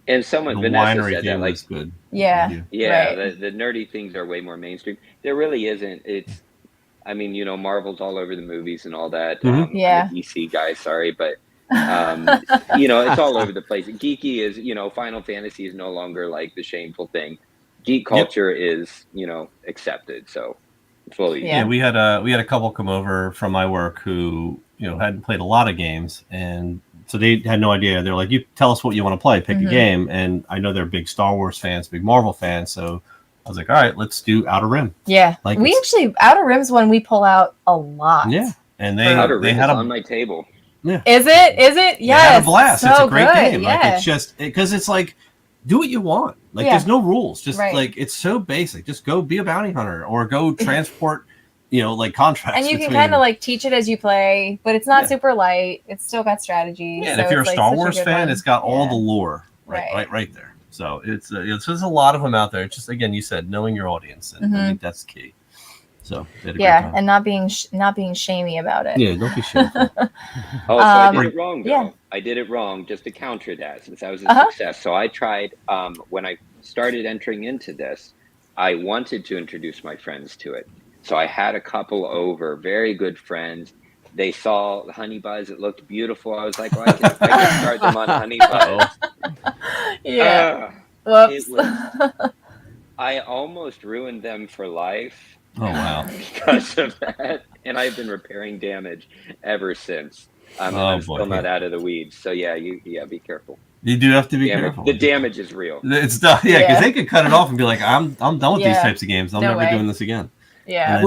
And someone Vanessa said that, like, good. Yeah. Right. The nerdy things are way more mainstream. There really isn't. It's, I mean, Marvel's all over the movies and all that. I'm a DC guy, sorry, but. It's all over the place. Geeky is, Final Fantasy is no longer like the shameful thing. Geek culture is, accepted. So fully. Yeah, we had a couple come over from my work who, hadn't played a lot of games, and so they had no idea. They're like, you tell us what you want to play, pick a game. And I know they're big Star Wars fans, big Marvel fans, so I was like, all right, let's do Outer Rim. Yeah. Like, we actually, Outer Rim's one we pull out a lot. Yeah. And they had on my table. Yeah. Is it? Yes. They had a blast. So it's a great game. Yeah. Like, it's just because it's like, do what you want. Like, there's no rules. Just like, it's so basic. Just go be a bounty hunter or go transport, like contracts. And you can kind of like teach it as you play, but it's not super light. It's still got strategy. Yeah. And if you're a Star Wars fan, it's got all the lore right there. So it's there's a lot of them out there. It's just, again, you said knowing your audience, and I think that's key. So and not being shamey about it. Yeah, don't be shameful. So I did it wrong though. Yeah. I did it wrong just to counter that, since I was a success. So I tried when I started entering into this, I wanted to introduce my friends to it. So I had a couple over, very good friends. They saw the Honey Buzz. It looked beautiful. I was like, well, I can start them on Honey Buzz. Whoops. I almost ruined them for life. Oh, wow. Because of that. And I've been repairing damage ever since. I'm still not out of the weeds. So, be careful. You do have to be careful. The damage is real. It's done. Yeah, because they could cut it off and be like, I'm done with these types of games. I'm never doing this again. Yeah.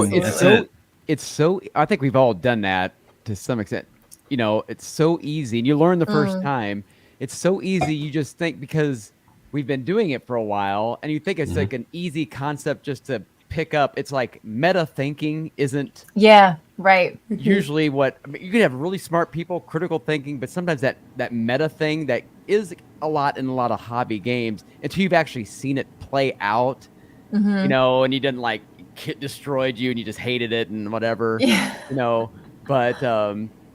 It's so, I think we've all done that to some extent. It's so easy. And you learn the first time. It's so easy. You just think, because we've been doing it for a while, and you think it's like an easy concept just to pick up. It's like meta thinking isn't usually what, I mean, you can have really smart people, critical thinking, but sometimes that meta thing that is a lot in a lot of hobby games until you've actually seen it play out, you know, and you didn't like it destroyed you and you just hated it and whatever, you know. But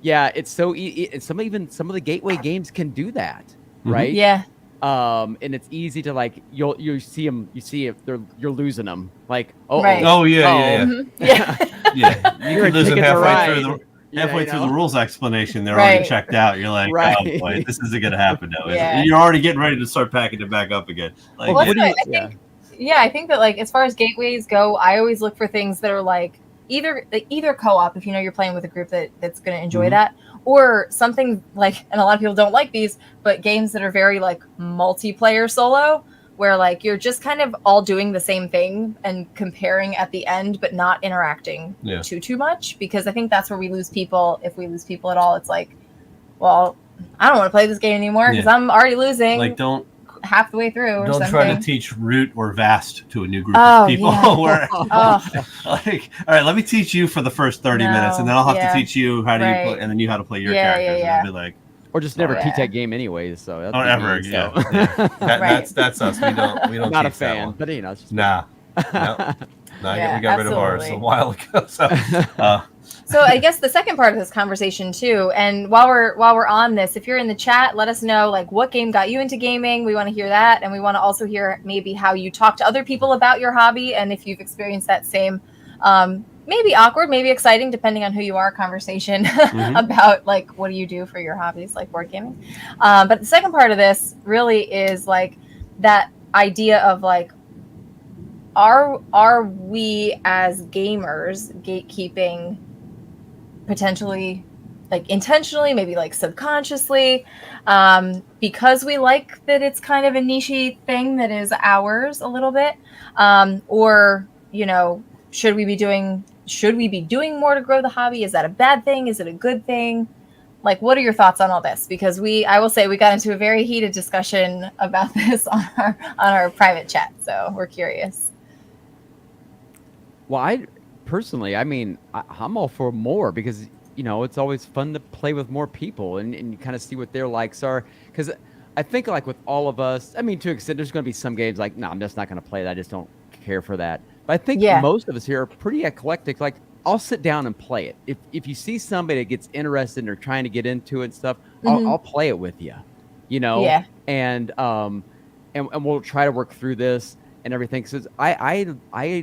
yeah, it's so and some of the gateway games can do that, right? Yeah. And it's easy to like you see them, you're losing them, like Right. Yeah. You can lose them halfway through the rules explanation. They're already checked out. You're like, oh boy, this isn't gonna happen now. You're already getting ready to start packing it back up again. Like, I think that like as far as gateways go, I always look for things that are like either co-op if you know you're playing with a group that's going to enjoy that, or something like, and a lot of people don't like these, but games that are very like multiplayer solo, where like you're just kind of all doing the same thing and comparing at the end, but not interacting too much, because I think that's where we lose people. If we lose people at all, it's like, well, I don't want to play this game anymore because I'm already losing. Like, don't half the way through or don't something. try to teach root or vast to a new group of people. Where like, all right, let me teach you for the first 30 minutes, and then I'll have to teach you how to play, and then you how to play your characters. And I'll be like, or just never teach that game anyways. So that's don't ever. That's us. We don't. Not teach a fan, that one. but you know, it's just we got rid of ours a while ago. So I guess the second part of this conversation too, and while we're on this, if you're in the chat, let us know like what game got you into gaming. We want to hear that, and we want to also hear maybe how you talk to other people about your hobby, and if you've experienced that same, maybe awkward, maybe exciting, depending on who you are, conversation about like what do you do for your hobbies, like board gaming. But the second part of this really is like that idea of like, are we as gamers gatekeeping? Potentially, like intentionally, maybe like subconsciously, because we like that it's kind of a niche thing that is ours a little bit, or you know, should we be doing more to grow the hobby? Is that a bad thing? Is it a good thing? Like, what are your thoughts on all this? Because I will say we got into a very heated discussion about this on our private chat, so we're curious. Well, personally, I mean, I'm all for more, because you know it's always fun to play with more people and you kind of see what their likes are. Because I think like with all of us, I mean, to an extent, there's going to be some games like, no, I'm just not going to play that. I just don't care for that. But I think most of us here are pretty eclectic. Like, I'll sit down and play it. If you see somebody that gets interested or trying to get into it and stuff, I'll play it with you. You know, and we'll try to work through this and everything. So I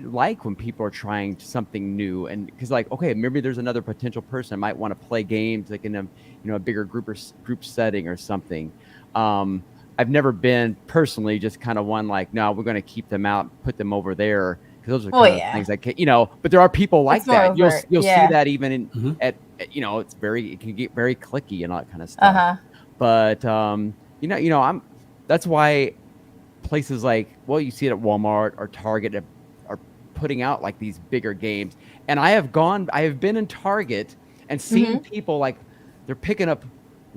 like when people are trying something new, and because like, okay, maybe there's another potential person I might want to play games like in a bigger group setting or something. I've never been personally just kind of one like, no, we're going to keep them out, put them over there, because those are kind of things like, you know. But there are people like that. You'll see that even in at you know, it can get very cliquey and all that kind of stuff. But that's why places like, well, you see it at Walmart or Target are putting out like these bigger games. And I have been in Target and seen people like they're picking up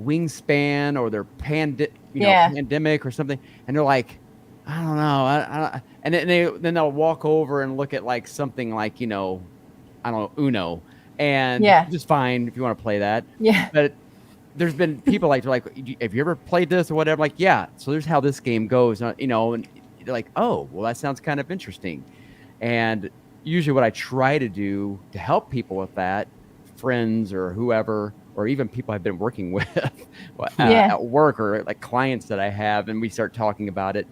Wingspan or their Pandemic or something, and they're like, I don't know, and then they'll walk over and look at like something like, you know, I don't know, Uno, and just fine if you want to play that. But there's been people like, they're like, have you ever played this or whatever? Like, so there's how this game goes, you know, and they're like, oh, well, that sounds kind of interesting. And usually what I try to do to help people with that, friends or whoever, or even people I've been working with at work, or like clients that I have, and we start talking about it.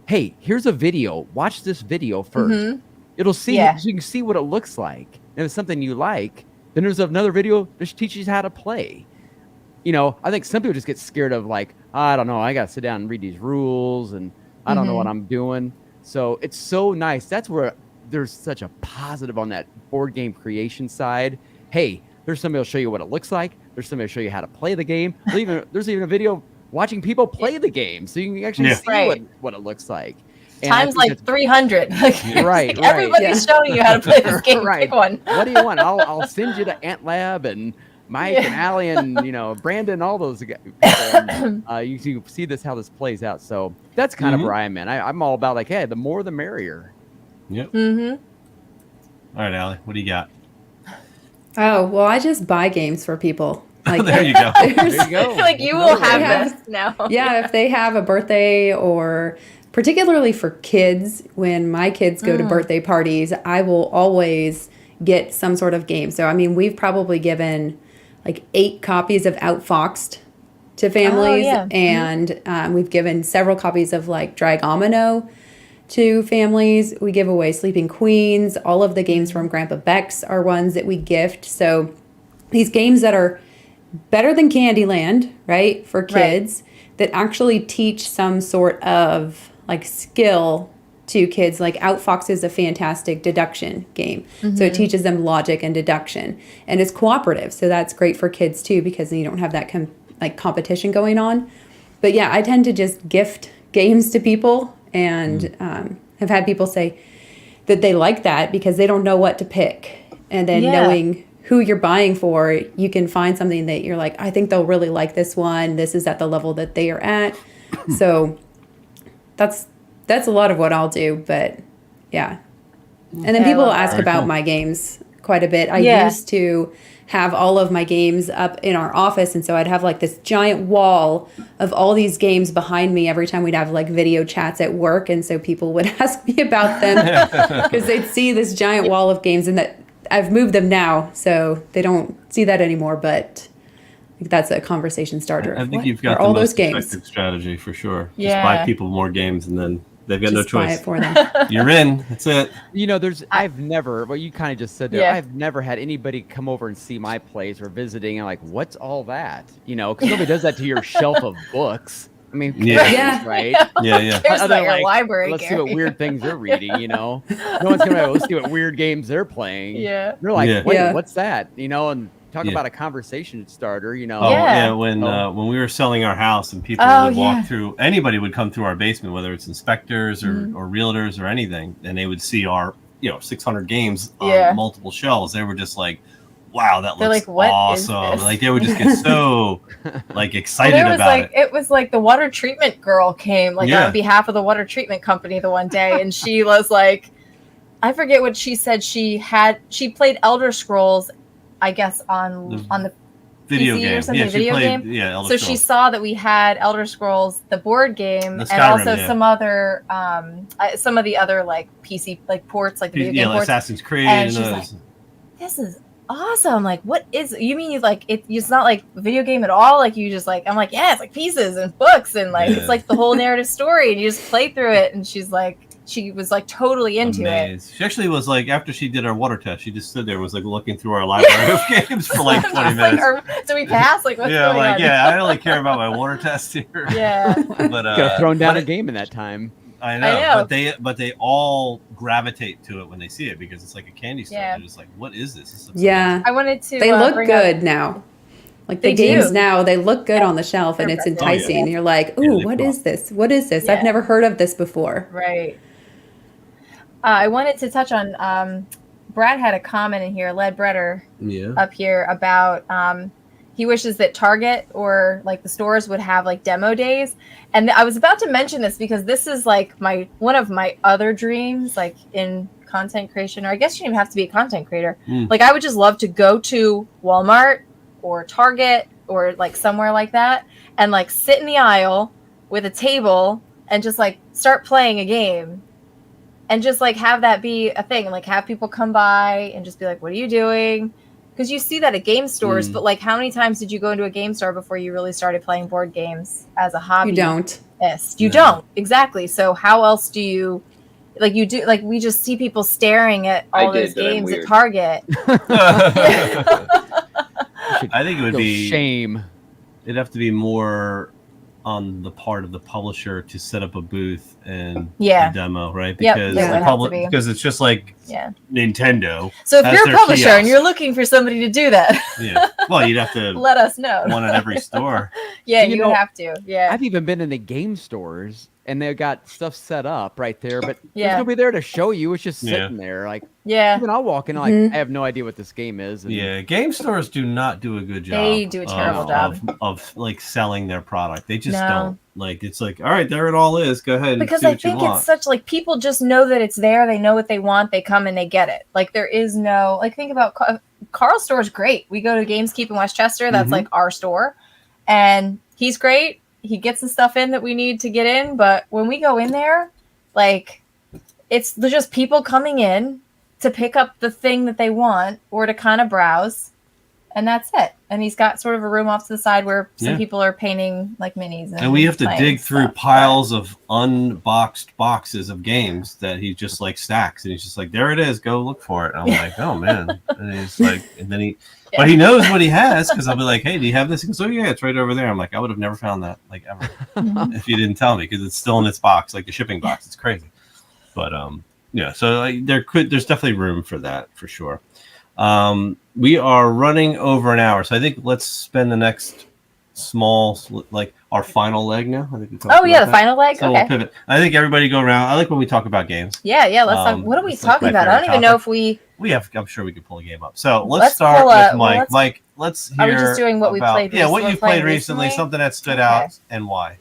Hey, here's a video. Watch this video first. It'll see, so you can see what it looks like. And if it's something you like, then there's another video that teaches you how to play. You know, I think some people just get scared of like, I don't know, I got to sit down and read these rules, and I don't know what I'm doing. So it's so nice. That's where there's such a positive on that board game creation side. Hey, there's somebody who'll show you what it looks like. There's somebody who'll show you how to play the game. There's even a video watching people play the game, so you can actually see what it looks like. And times like 300. Right. Everybody's showing you how to play this game. Pick one. What do you want? I'll send you to Ant Lab and Mike and Allie and, you know, Brandon, all those guys. You see how this plays out. So that's kind of where I'm in. I'm all about like, hey, the more the merrier. Yep. All right, Allie, what do you got? Oh, well, I just buy games for people. Like, there you go. There you go. Like you will have this now. Yeah, if they have a birthday, or particularly for kids, when my kids go to birthday parties, I will always get some sort of game. So, I mean, we've probably given like 8 copies of Outfoxed to families, and we've given several copies of like Dragomino to families. We give away Sleeping Queens. All of the games from Grandpa Beck's are ones that we gift. So these games that are better than Candyland, right, for kids, that actually teach some sort of like skill to kids. Like Outfox is a fantastic deduction game. So it teaches them logic and deduction, and it's cooperative. So that's great for kids too, because you don't have that competition going on. But yeah, I tend to just gift games to people, and have had people say that they like that because they don't know what to pick. And then knowing who you're buying for, you can find something that you're like, I think they'll really like this one. This is at the level that they are at. So that's a lot of what I'll do. But yeah. And then people ask about my games quite a bit. I used to have all of my games up in our office, and so I'd have like this giant wall of all these games behind me every time we'd have like video chats at work, and so people would ask me about them because they'd see this giant wall of games, and that I've moved them now, so they don't see that anymore, but that's a conversation starter. I think you've got the most effective strategy for sure. Just buy people more games, and then they've got no choice. Buy it for them. You're in. That's it. You know, I've never, well, you kind of just said there, I've never had anybody come over and see my place or visiting and like, what's all that? You know, because nobody does that to your shelf of books. I mean, right? Yeah. Other your library. Let's see what weird things they're reading. You know, no one's gonna. Let's see what weird games they're playing. Yeah, they're like, wait, what's that? You know, and talk about a conversation starter. You know, when we were selling our house and people would walk through, anybody would come through our basement, whether it's inspectors or realtors or anything, and they would see our 600 games on multiple shelves. They were just like, wow, that looks like, awesome. Like they would just get so like excited about it. It was like the water treatment girl came on behalf of the water treatment company the one day, and she was like, I forget what she said. She played Elder Scrolls, I guess on the video PC game or something, video game. Yeah, Elder so Scrolls. She saw that we had Elder Scrolls, the board game, and also some other, some of the other like PC like ports, like the video game ports. Assassin's Creed. And she's like, this is awesome. Like, what is you mean? You like it's not like a video game at all. Like you just like, I'm like, yeah, it's like pieces and books and like it's like the whole narrative story, and you just play through it. And she was like totally into it. She actually was like, after she did our water test, she just stood there, was like looking through our library of games for like 20 minutes. Like, so we passed. Like, what's going on? I don't really care about my water test here. Yeah, but could have thrown down a game in that time. I know. But they all gravitate to it when they see it because it's like a candy store. They're just like, what is this? This amazing. I wanted to. They look good now. Like the games now, they look good on the shelf, and it's enticing. And you're like, ooh, what is this? What is this? I've never heard of this before. Right. I wanted to touch on. Brad had a comment in here, Led Bretter, up here about. He wishes that Target or like the stores would have like demo days. And I was about to mention this because this is like one of my other dreams, like in content creation, or I guess you don't even have to be a content creator. Like I would just love to go to Walmart or Target or like somewhere like that and like sit in the aisle with a table and just like start playing a game and just like have that be a thing. Like have people come by and just be like, what are you doing? Because you see that at game stores, but like how many times did you go into a game store before you really started playing board games as a hobby? You don't. You don't. Exactly. So how else do you, like you do, like we just see people staring at all those games at Target. I think it would be shame. It'd have to be more on the part of the publisher to set up a booth and a demo, right? Because because it's just like Nintendo. So if you're a publisher and you're looking for somebody to do that, well, you'd have to let us know. One at every store. You would have to. Yeah, I've even been in the game stores and they've got stuff set up right there, but there's nobody there to show you. It's just sitting there. Like, even I'll walk in, like, I have no idea what this game is. And game stores do not do a good job. They do a terrible job of like selling their product. They just don't. Like, it's like, all right, there it all is. Go ahead. Because and I think it's such like people just know that it's there. They know what they want. They come and they get it. Like, there is no, like, think about Carl's store is great. We go to Gameskeep in Westchester. That's like our store, and he's great. He gets the stuff in that we need to get in. But when we go in there, like, it's just people coming in to pick up the thing that they want or to kind of browse, and that's it. And he's got sort of a room off to the side where some people are painting like minis. And we have to dig through piles of unboxed boxes of games that he just like stacks. And he's just like, there it is. Go look for it. And I'm like, oh man. And he's like, and then but he knows what he has, because I'll be like, hey, do you have this? He goes, oh yeah, it's right over there. I'm like, I would have never found that, like, ever, if you didn't tell me, because it's still in its box, like the shipping box. It's crazy. But so like, there's definitely room for that for sure. We are running over an hour, so I think let's spend the next like our final leg now. I think we the final leg. So we'll pivot. I think everybody go around. I like when we talk about games. Yeah. Let's talk. What are we talking about? I don't even know if we have. I'm sure we could pull a game up. So let's start with Mike. Mike, let's hear. Are we just doing what we played? Yeah, what you played recently, something that stood out, and why.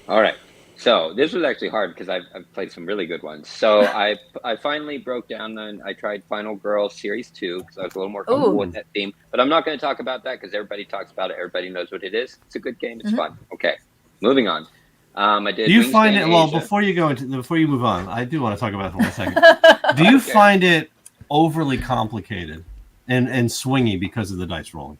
All right. So this was actually hard because I've played some really good ones. So I finally broke down and I tried Final Girl Series 2 because I was a little more comfortable with that theme. But I'm not going to talk about that because everybody talks about it. Everybody knows what it is. It's a good game. It's fun. Okay, moving on. I did. Do you find it before you move on? I do want to talk about it for 1 second. Do you find it overly complicated and swingy because of the dice rolling?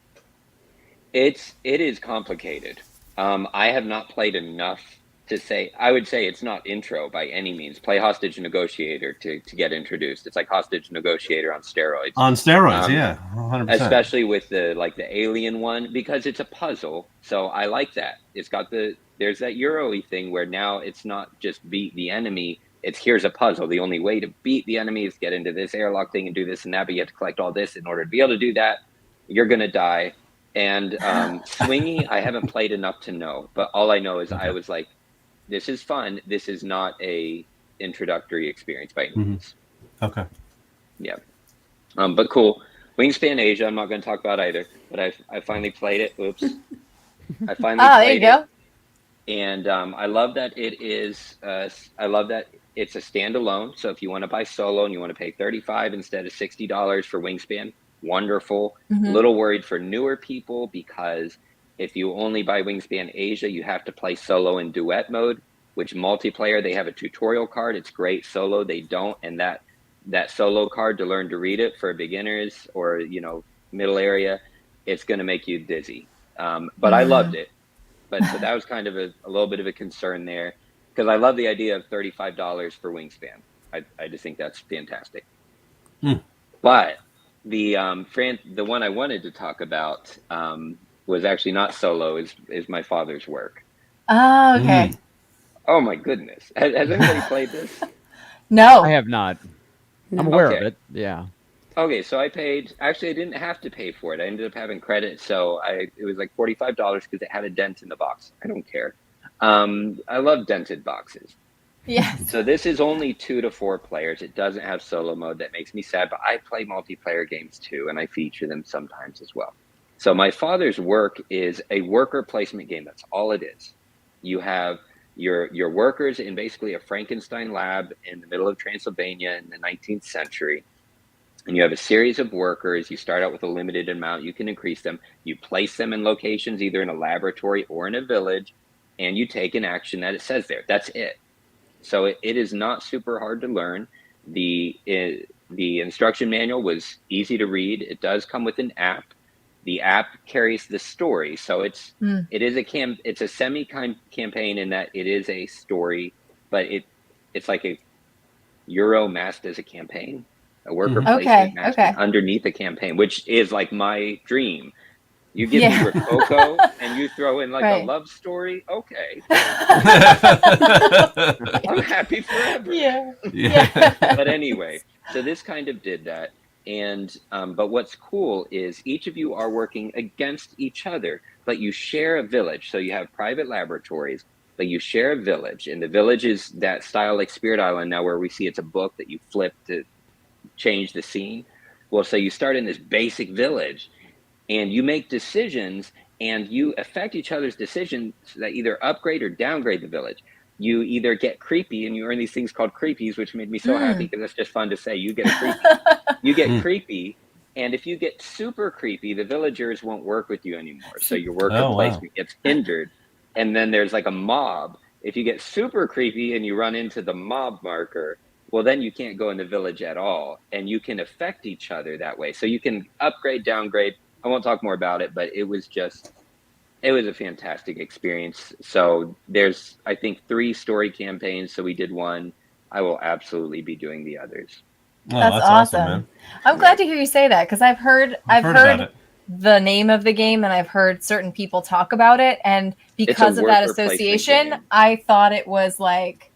It is complicated. I have not played enough to say. I would say it's not intro by any means. Play Hostage Negotiator to get introduced. It's like Hostage Negotiator on steroids. On steroids, yeah, 100%. Especially with the alien one, because it's a puzzle. So I like that. It's got there's that Euro-y thing where now it's not just beat the enemy. It's here's a puzzle. The only way to beat the enemy is get into this airlock thing and do this and that, but you have to collect all this in order to be able to do that. You're gonna die. And swingy, I haven't played enough to know, but all I know is I was like, this is fun. This is not a introductory experience by any means. Okay. Yeah. But cool. Wingspan Asia, I'm not going to talk about either, but I finally played it. Oops. I finally played it. There you go. And I love that it is, I love that it's a standalone. So if you want to buy solo and you want to pay $35 instead of $60 for Wingspan, wonderful. A little worried for newer people because if you only buy Wingspan Asia, you have to play solo in duet mode, which multiplayer, they have a tutorial card. It's great. Solo, they don't. And that solo card to learn to read it for beginners or, middle area, it's going to make you dizzy. But I loved it. But so that was kind of a little bit of a concern there because I love the idea of $35 for Wingspan. I just think that's fantastic. But the one I wanted to talk about was actually not solo, is my father's work. Oh, okay. Oh my goodness. Has anybody played this? No. I have not. I'm aware of it. Yeah. Okay, so I didn't have to pay for it. I ended up having credit, so it was like $45 because it had a dent in the box. I don't care. I love dented boxes. Yes. So this is only 2 to 4 players. It doesn't have solo mode. That makes me sad, but I play multiplayer games too, and I feature them sometimes as well. So my father's work is a worker placement game. That's all it is. You have your workers in basically a Frankenstein lab in the middle of Transylvania in the 19th century. And you have a series of workers. You start out with a limited amount. You can increase them. You place them in locations, either in a laboratory or in a village, and you take an action that it says there. That's it. So it is not super hard to learn. The instruction manual was easy to read. It does come with an app. The app carries the story, so it's a semi-campaign in that it is a story, but it's like a Euro masked as a campaign, a worker placement masked underneath a campaign, which is like my dream. You give me Rococo and you throw in like a love story. Okay. I'm happy forever. Yeah. But anyway, so this kind of did that. And but what's cool is each of you are working against each other, but you share a village. So you have private laboratories, but you share a village, and the village is that style like Spirit Island now, where we see it's a book that you flip to change the scene. Well, so you start in this basic village, and you make decisions, and you affect each other's decisions that either upgrade or downgrade the village. You either get creepy, and you earn these things called creepies, which made me so happy because that's just fun to say. You get creepy. You get creepy, and if you get super creepy, the villagers won't work with you anymore. So your worker placement gets hindered. And then there's like a mob. If you get super creepy and you run into the mob marker, well, then you can't go in the village at all. And you can affect each other that way. So you can upgrade, downgrade. I won't talk more about it, but it was a fantastic experience. So there's, I think, 3 story campaigns. So we did one. I will absolutely be doing the others. Oh, that's awesome, man. I'm glad to hear you say that, because I've heard the name of the game, and I've heard certain people talk about it, and because of that association, I thought it was like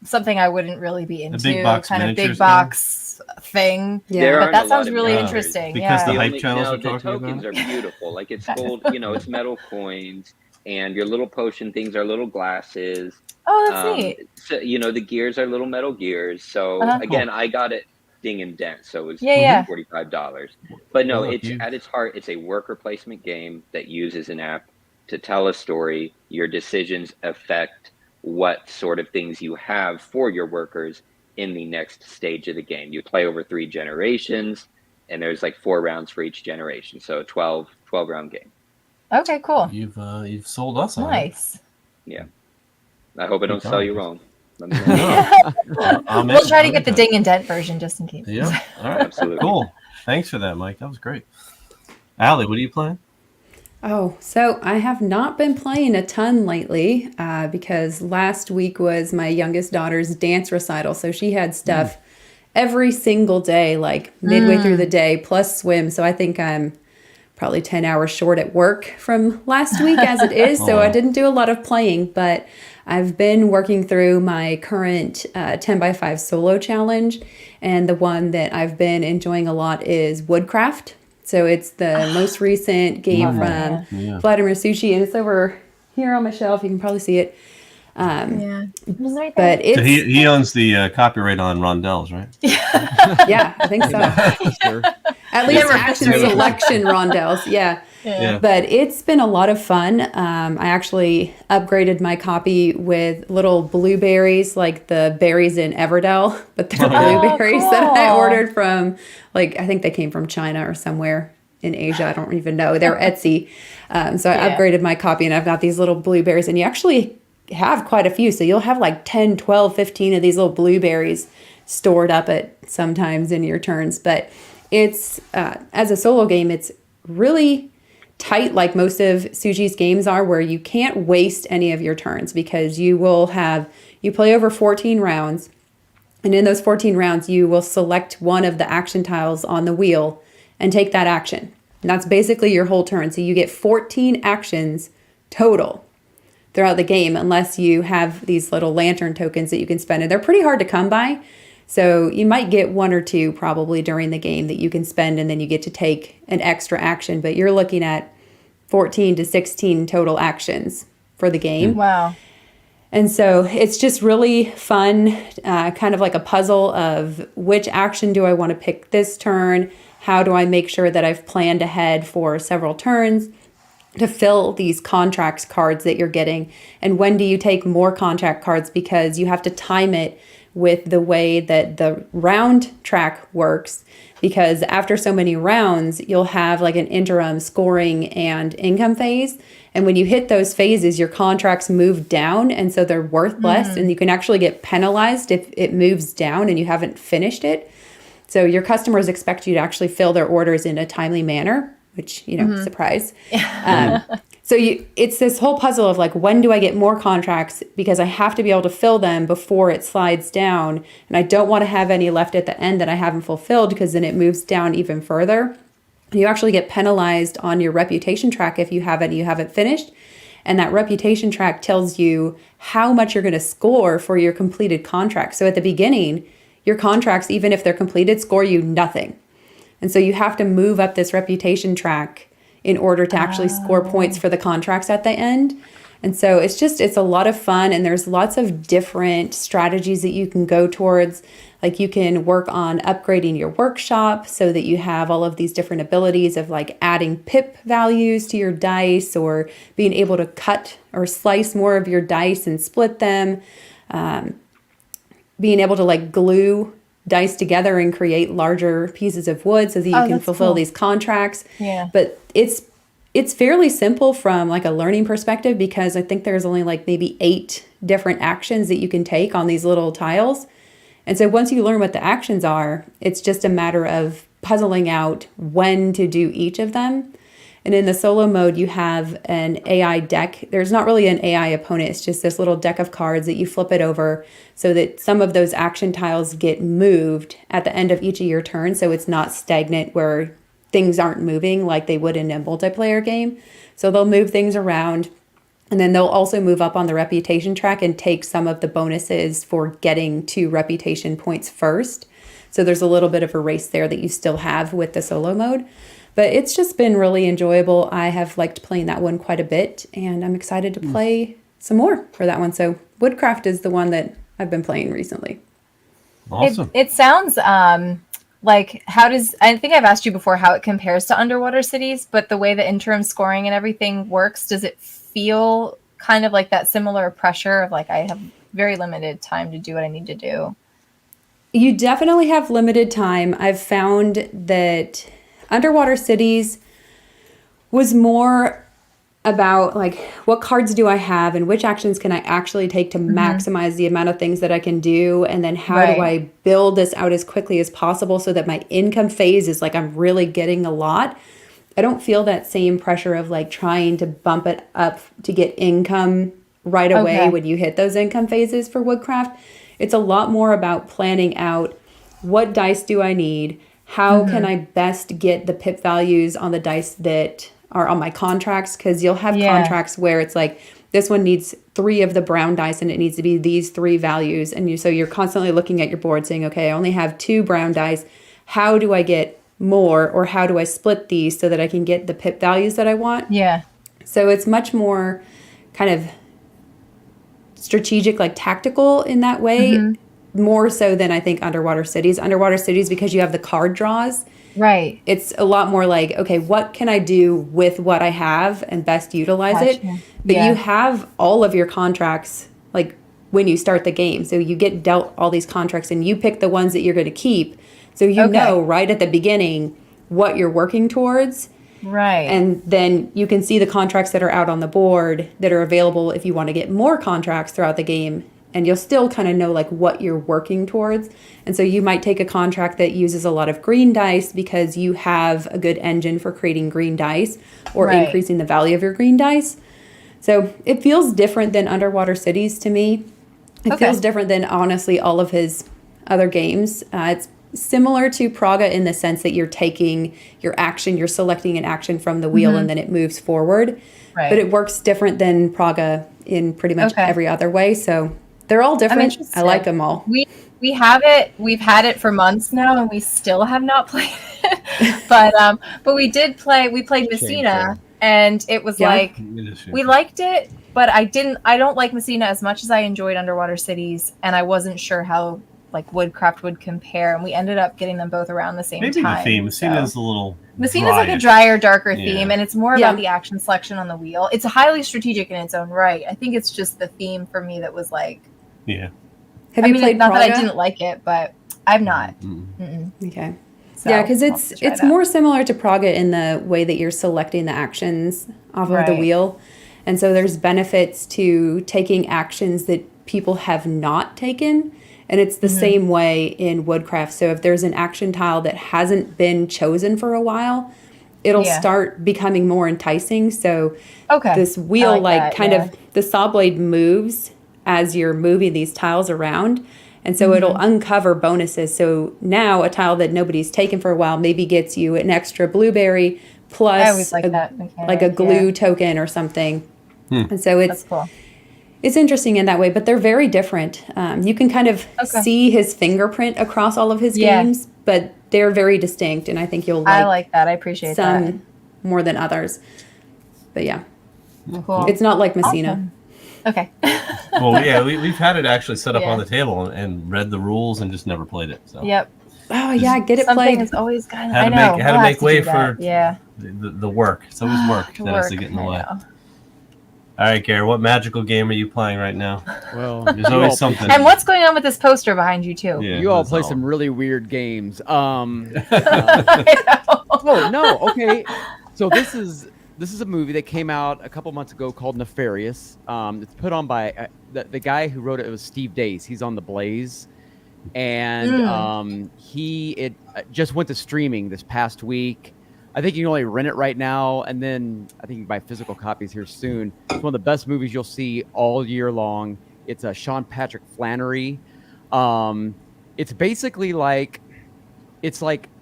something I wouldn't really be into, kind of big box thing. Yeah, but that sounds really interesting. Because the hype channels are talking about. The tokens are beautiful. Like it's gold, it's metal coins, and your little potion things are little glasses. Oh, that's neat. So, the gears are little metal gears. So again, I got it ding and dent, so it was $45. But no, it's at its heart, it's a worker placement game that uses an app to tell a story. Your decisions affect what sort of things you have for your workers in the next stage of the game. You play over 3 generations, and there's like 4 rounds for each generation, so a 12 round game. Okay, cool. You've sold us on it. Nice. Yeah, I hope I don't sell you wrong. We'll try to get the ding and dent version just in case. Yeah. All right. Absolutely. Cool. Thanks for that, Mike. That was great. Allie, what are you playing? Oh, so I have not been playing a ton lately because last week was my youngest daughter's dance recital. So she had stuff every single day, like midway through the day, plus swim. So I think I'm probably 10 hours short at work from last week as it is. So I didn't do a lot of playing, but I've been working through my current 10x5 solo challenge. And the one that I've been enjoying a lot is Woodcraft. So it's the most recent game from Vladimir Sushi, and it's over here on my shelf. You can probably see it. It was right there. But so he owns the copyright on rondelles, right? Yeah, I think so. Sure. At least action selection rondelles. Yeah. But it's been a lot of fun. I actually upgraded my copy with little blueberries, like the berries in Everdell, but they're blueberries that I ordered from, I think they came from China or somewhere in Asia. I don't even know. They're Etsy. So I upgraded my copy, and I've got these little blueberries, and you actually have quite a few. So you'll have like 10, 12, 15 of these little blueberries stored up at sometimes in your turns. But it's, as a solo game, it's really tight, like most of Sushi's games are, where you can't waste any of your turns, because you play over 14 rounds, and in those 14 rounds you will select one of the action tiles on the wheel and take that action, and that's basically your whole turn. So you get 14 actions total throughout the game, unless you have these little lantern tokens that you can spend, and they're pretty hard to come by. So you might get 1 or 2 probably during the game that you can spend, and then you get to take an extra action. But you're looking at 14 to 16 total actions for the game. Wow. And so it's just really fun, kind of like a puzzle of which action do I want to pick this turn? How do I make sure that I've planned ahead for several turns to fill these contracts cards that you're getting? And when do you take more contract cards? Because you have to time it with the way that the round track works, because after so many rounds, you'll have like an interim scoring and income phase. And when you hit those phases, your contracts move down, and so they're worth less, and you can actually get penalized if it moves down and you haven't finished it. So your customers expect you to actually fill their orders in a timely manner, which, surprise. So it's this whole puzzle of like, when do I get more contracts? Because I have to be able to fill them before it slides down. And I don't want to have any left at the end that I haven't fulfilled, because then it moves down even further. You actually get penalized on your reputation track if you have any you haven't finished. And that reputation track tells you how much you're going to score for your completed contract. So at the beginning, your contracts, even if they're completed, score you nothing. And so you have to move up this reputation track in order to actually score points for the contracts at the end. And so it's a lot of fun, and there's lots of different strategies that you can go towards. Like you can work on upgrading your workshop so that you have all of these different abilities of like adding pip values to your dice, or being able to cut or slice more of your dice and split them. Being able to like glue dice together and create larger pieces of wood so that you can fulfill these contracts. Yeah. But it's fairly simple from like a learning perspective, because I think there's only like maybe 8 different actions that you can take on these little tiles. And so once you learn what the actions are, it's just a matter of puzzling out when to do each of them. And in the solo mode, you have an AI deck. There's not really an AI opponent. It's just this little deck of cards that you flip it over so that some of those action tiles get moved at the end of each of your turns. So it's not stagnant where things aren't moving like they would in a multiplayer game. So they'll move things around, and then they'll also move up on the reputation track and take some of the bonuses for getting to reputation points first. So there's a little bit of a race there that you still have with the solo mode. But it's just been really enjoyable. I have liked playing that one quite a bit, and I'm excited to play some more for that one. So Woodcraft is the one that I've been playing recently. Awesome. It sounds like, I think I've asked you before how it compares to Underwater Cities, but the way the interim scoring and everything works, does it feel kind of like that similar pressure of like, I have very limited time to do what I need to do? You definitely have limited time. I've found that Underwater Cities was more about like, what cards do I have and which actions can I actually take to maximize the amount of things that I can do, and then how do I build this out as quickly as possible so that my income phase is like I'm really getting a lot. I don't feel that same pressure of like trying to bump it up to get income right away when you hit those income phases for Woodcraft. It's a lot more about planning out, what dice do I need? How can I best get the pip values on the dice that are on my contracts? Because you'll have contracts where it's like, this one needs 3 of the brown dice and it needs to be these 3 values. And so you're constantly looking at your board saying, okay, I only have 2 brown dice. How do I get more, or how do I split these so that I can get the pip values that I want? Yeah. So it's much more kind of strategic, like tactical in that way, more so than I think Underwater Cities. Underwater Cities, because you have the card draws, right? It's a lot more like, okay, what can I do with what I have and best utilize it? But you have all of your contracts like when you start the game. So you get dealt all these contracts and you pick the ones that you're going to keep. So you know right at the beginning what you're working towards. Right. And then you can see the contracts that are out on the board that are available if you want to get more contracts throughout the game. And you'll still kind of know like what you're working towards. And so you might take a contract that uses a lot of green dice because you have a good engine for creating green dice or increasing the value of your green dice. So it feels different than Underwater Cities to me. It feels different than honestly all of his other games. It's similar to Praga in the sense that you're taking your action, you're selecting an action from the wheel and then it moves forward. But it works different than Praga in pretty much every other way. So they're all different. I like them all. We have it. We've had it for months now, and we still have not played it. But we did play. We played Messina, and it was like we liked it, but I don't like Messina as much as I enjoyed Underwater Cities, and I wasn't sure how like Woodcraft would compare, and we ended up getting them both around the same time. Maybe the theme Messina's a little. Messina's like a drier, darker theme, and it's more about the action selection on the wheel. It's highly strategic in its own right. I think it's just the theme for me that was like. Yeah. Have you played not Praga? that I didn't like it, but I've not. Okay. So yeah, because it's more similar to Praga in the way that you're selecting the actions off of the wheel. And so there's benefits to taking actions that people have not taken. And it's the same way in Woodcraft. So if there's an action tile that hasn't been chosen for a while, it'll start becoming more enticing. So this wheel the saw blade moves as you're moving these tiles around. And so it'll uncover bonuses. So now a tile that nobody's taken for a while maybe gets you an extra blueberry plus I always like that mechanic, like a glue token or something. And so That's cool. It's interesting in that way, but they're very different. You can kind of see his fingerprint across all of his games, but they're very distinct, and I think you'll like I like that. I appreciate some more than others. But yeah. Cool. It's not like Messina. Awesome. Okay. Well, yeah, we've had it actually set up on the table and read the rules and just never played it. So. Yep. Oh yeah, get it Something played. is always kind of. Had to make way for the work. It's always work that has to get in the way. All right, Gary, what magical game are you playing right now? Well, there's always something. And what's going on with this poster behind you too? Yeah, you all play some really weird games. Oh no, okay. So this is a movie that came out a couple months ago called Nefarious. It's put on by the guy who wrote it. It was Steve Dace. He's on The Blaze, and it just went to streaming this past week. I think you can only rent it right now, and then I think you can buy physical copies here soon. It's one of the best movies you'll see all year long. It's a Sean Patrick Flannery. It's basically like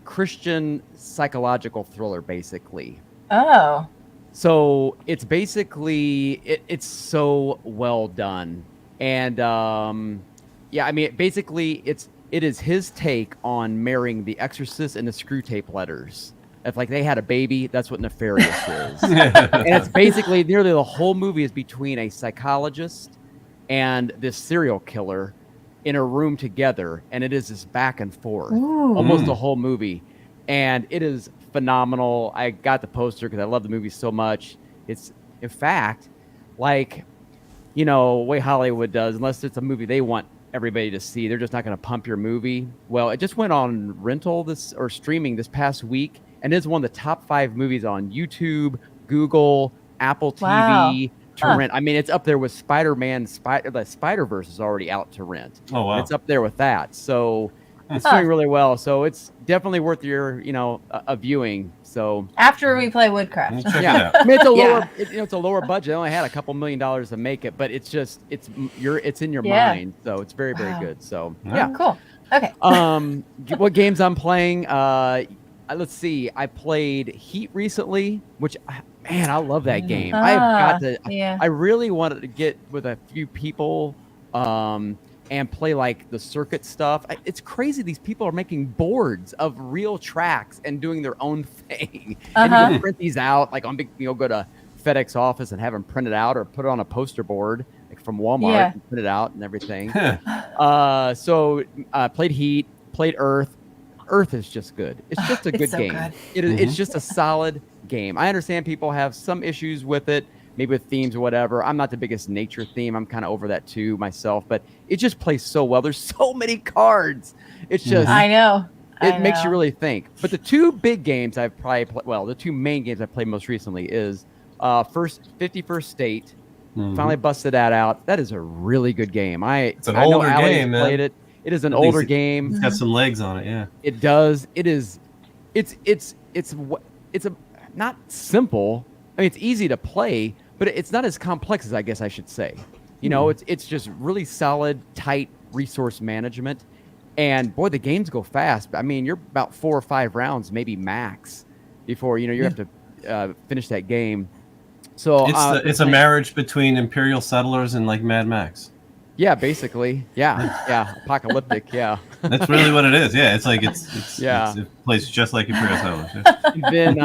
Christian psychological thriller, basically. Oh. So it's basically it's so well done, and yeah, I mean, basically it is his take on marrying The Exorcist and the Screw Tape Letters. If like they had a baby, that's what Nefarious is. And it's basically nearly the whole movie is between a psychologist and this serial killer in a room together, and it is this back and forth almost the whole movie, and it is phenomenal. I got the poster because I love the movie so much. It's in fact like, you know, way Hollywood does, unless it's a movie they want everybody to see, they're just not going to pump your movie. Well, it just went on rental or streaming this past week, and is one of the top 5 movies on YouTube, Google, Apple TV to rent. I mean, it's up there with Spider-Man. The Spider-Verse is already out to rent. Oh, wow. It's up there with that. So it's doing really well. So it's definitely worth your, a viewing. So after we play Woodcraft. Yeah. I mean, it's a lower, it's a lower budget. It only had a couple $1 million to make it, but it's just, it's in your mind. So it's very, very good. So yeah. Cool. Okay. What games I'm playing? Let's see. I played Heat recently, which, man, I love that game. I've got to. I really wanted to get with a few people and play like the circuit stuff. It's crazy. These people are making boards of real tracks and doing their own thing. And you can print these out. Like go to FedEx office and have them printed out, or put it on a poster board like from Walmart and print it out and everything. So played Heat, played Earth. Earth is just good. It's just a good game. Good. It's just a solid game. I understand people have some issues with it, maybe with themes or whatever. I'm not the biggest nature theme. I'm kind of over that too myself, but it just plays so well. There's so many cards. It's just, I know. It makes you really think. But the two big games I've probably the two main games I've played most recently is 51st State. Finally busted that out. That is a really good game. It's an older game, man. Played it. It is an older game. It's got some legs on it, yeah. It does. It is. It's not simple. I mean, it's easy to play, but it's not as complex as I guess I should say. It's just really solid, tight resource management, and boy, the games go fast. I mean, you're about 4 or 5 rounds, maybe max, before you have to finish that game. So it's a marriage between Imperial settlers and like Mad Max. Yeah, basically. Yeah. Apocalyptic. Yeah. That's really what it is. Yeah. It's like it plays just like Imperial Settlers. Yeah. Then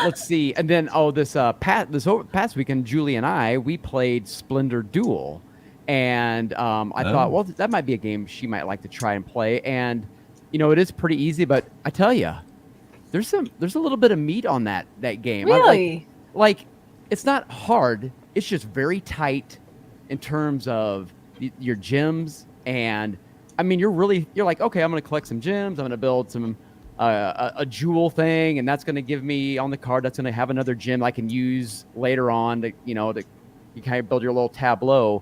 let's see. And then this past weekend, Julie and I, we played Splendor Duel, and I thought, well, that might be a game she might like to try and play. And it is pretty easy, but I tell you, there's a little bit of meat on that game. Really? Like it's not hard. It's just very tight in terms of your gems, and I mean you're like, okay, I'm gonna collect some gems, I'm gonna build some a jewel thing, and that's gonna give me on the card, that's gonna have another gem I can use later on to you kind of build your little tableau.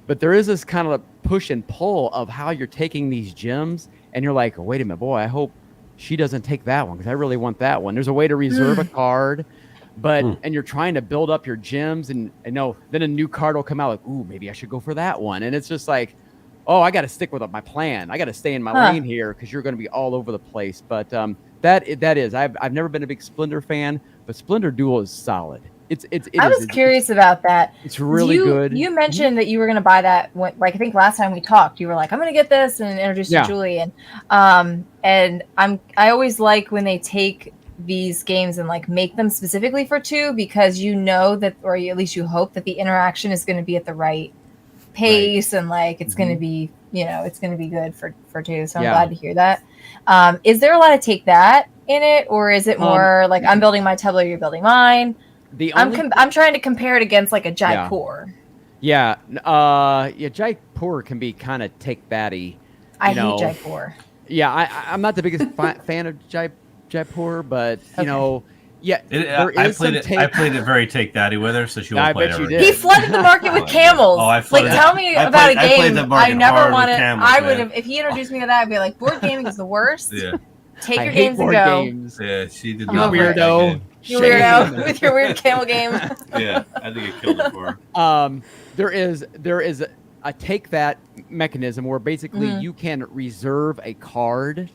But there is this kind of push and pull of how you're taking these gems, and you're like, wait a minute, boy, I hope she doesn't take that one because I really want that one. There's a way to reserve a card. But and you're trying to build up your gems, and then a new card will come out like, ooh, maybe I should go for that one. And it's just like, oh, I got to stick with my plan. I got to stay in my lane here because you're going to be all over the place. But that is I've never been a big Splendor fan, but Splendor Duel is solid. I was curious about that. It's really good. You mentioned that you were going to buy that. I think last time we talked, you were like, I'm going to get this and introduce you to Julie. And I always like when they take these games and like make them specifically for two, because you know that, or at least you hope that the interaction is going to be at the right pace, and like it's going to be, you know, it's going to be good for two. So I'm glad to hear that. Is there a lot of take that in it, or is it more like I'm building my tableau, you're building mine? I'm trying to compare it against like a Jaipur. Jaipur can be kind of take thatty. I hate Jaipur. Yeah, I'm not the biggest fan of Jaipur, but you know, I played it very take daddy with her, so she won't play it ever. He flooded the market with camels. Tell me about a game I never wanted. I would have, if he introduced me to that, I'd be like, board gaming is the worst. Yeah. Take your games and go. Yeah, she did. You weirdo. You weirdo with your weird camel game. Yeah, I think it killed it for her. There is a take that mechanism where basically you can reserve a card.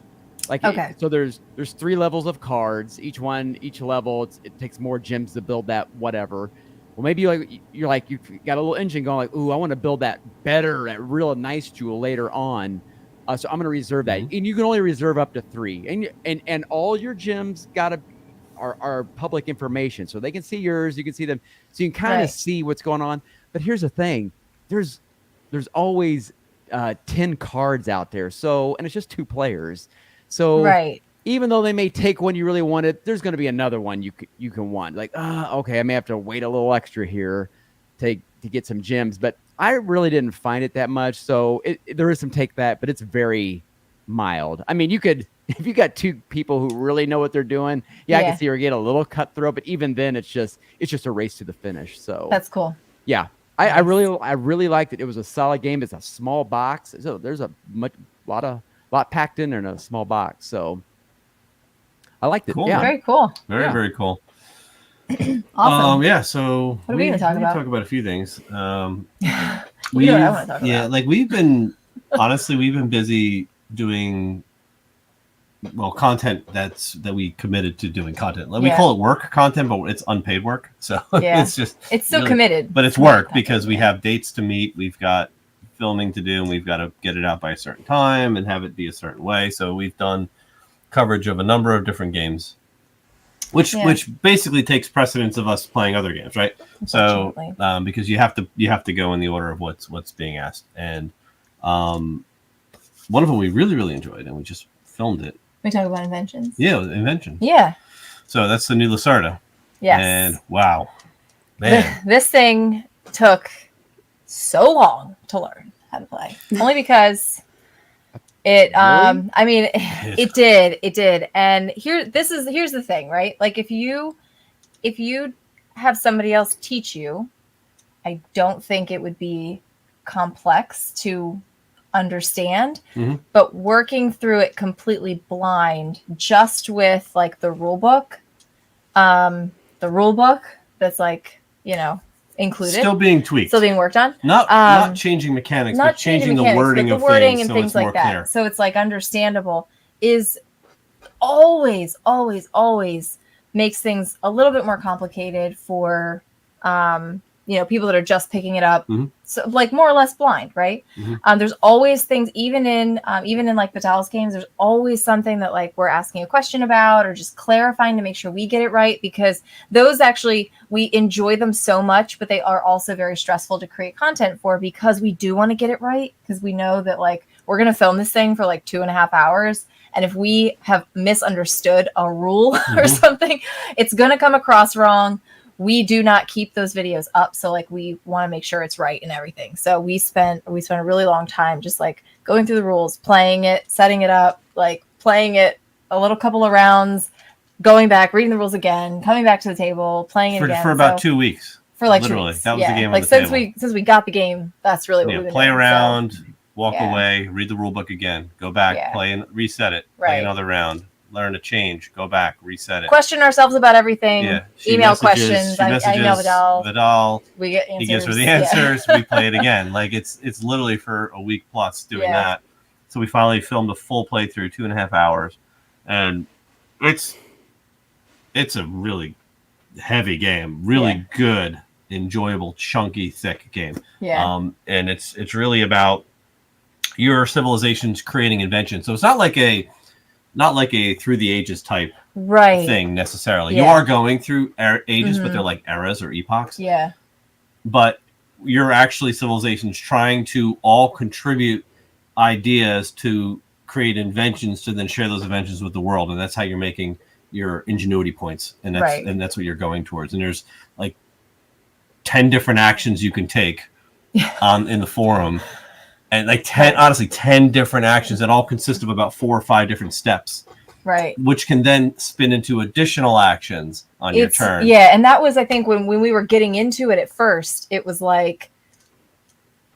So there's 3 levels of cards. Each level it takes more gems to build that whatever. Well, maybe you've got a little engine going like, ooh, I want to build that better, that real nice jewel later on. So I'm going to reserve that, and you can only reserve up to 3. And all your gems are public information, so they can see yours. You can see them, so you can kind of see what's going on. But here's the thing: there's always 10 cards out there. So, and it's just 2 players. So even though they may take one you really wanted, there's going to be another one you can want. Like, okay, I may have to wait a little extra here to get some gems. But I really didn't find it that much. So there is some take that, but it's very mild. I mean, you could, if you got 2 people who really know what they're doing, I can see her get a little cutthroat. But even then, it's just a race to the finish. So that's cool. Yeah. I really liked it. It was a solid game. It's a small box. So there's a lot packed in there in a small box. So I liked it. Cool. Yeah. Very cool. Very cool. Awesome. So what are we going to talk about? Talk about a few things. You know what I want to talk about. Yeah, like we've been busy doing content that we committed to doing content. Like we call it work content, but it's unpaid work. So it's still really committed, but it's work because we have dates to meet. We've got filming to do, and we've got to get it out by a certain time and have it be a certain way. So we've done coverage of a number of different games, which basically takes precedence of us playing other games, right? So because you have to go in the order of what's being asked, and one of them we really enjoyed, and we just filmed it. We talk about inventions. Yeah, inventions. Yeah. So that's the new Lacerda. Yes. And wow, man, this thing took so long to learn how to play, only because it. Really? I mean, it did. And here's the thing, right? Like if you have somebody else teach you, I don't think it would be complex to understand, but working through it completely blind, just with like the rule book that's like, included, still being tweaked, still being worked on, not changing mechanics, but changing the wording of things, and so things it's like more that. clear. So it's like understandable is always makes things a little bit more complicated for people that are just picking it up, so like more or less blind, right? There's always things, even in like Vital's games, there's always something that like we're asking a question about or just clarifying to make sure we get it right, because those actually, we enjoy them so much, but they are also very stressful to create content for, because we do want to get it right, because we know that like we're going to film this thing for like 2.5 hours. And if we have misunderstood a rule or something, it's going to come across wrong. We do not keep those videos up. So like we want to make sure it's right and everything. So we spent a really long time just like going through the rules, playing it, setting it up, like playing it a little couple of rounds, going back, reading the rules again, coming back to the table, playing it again. For about 2 weeks. For like literally. 2 weeks. That was the game like on the since we got the game, that's really what we've been play doing. around, walk away, read the rule book again, go back, play and reset it, play another round, learn a change, go back, reset it. Question ourselves about everything. Email questions. I email Vidal. We get answers. He gives her the answers. We play it again. Like it's literally for a week plus doing that. So we finally filmed a full playthrough, 2.5 hours, and it's a really heavy game, really good, enjoyable, chunky, thick game. Yeah. And it's really about your civilization's creating invention. So it's not like a through the ages type thing necessarily. You are going through ages, but they're like eras or epochs. Yeah. But you're actually civilizations trying to all contribute ideas to create inventions to then share those inventions with the world, and that's how you're making your ingenuity points, and that's what you're going towards. And there's like 10 different actions you can take in the forum, and like 10 different actions that all consist of about 4 or 5 different steps, right, which can then spin into additional actions on your turn. And that was, I think, when we were getting into it at first, it was like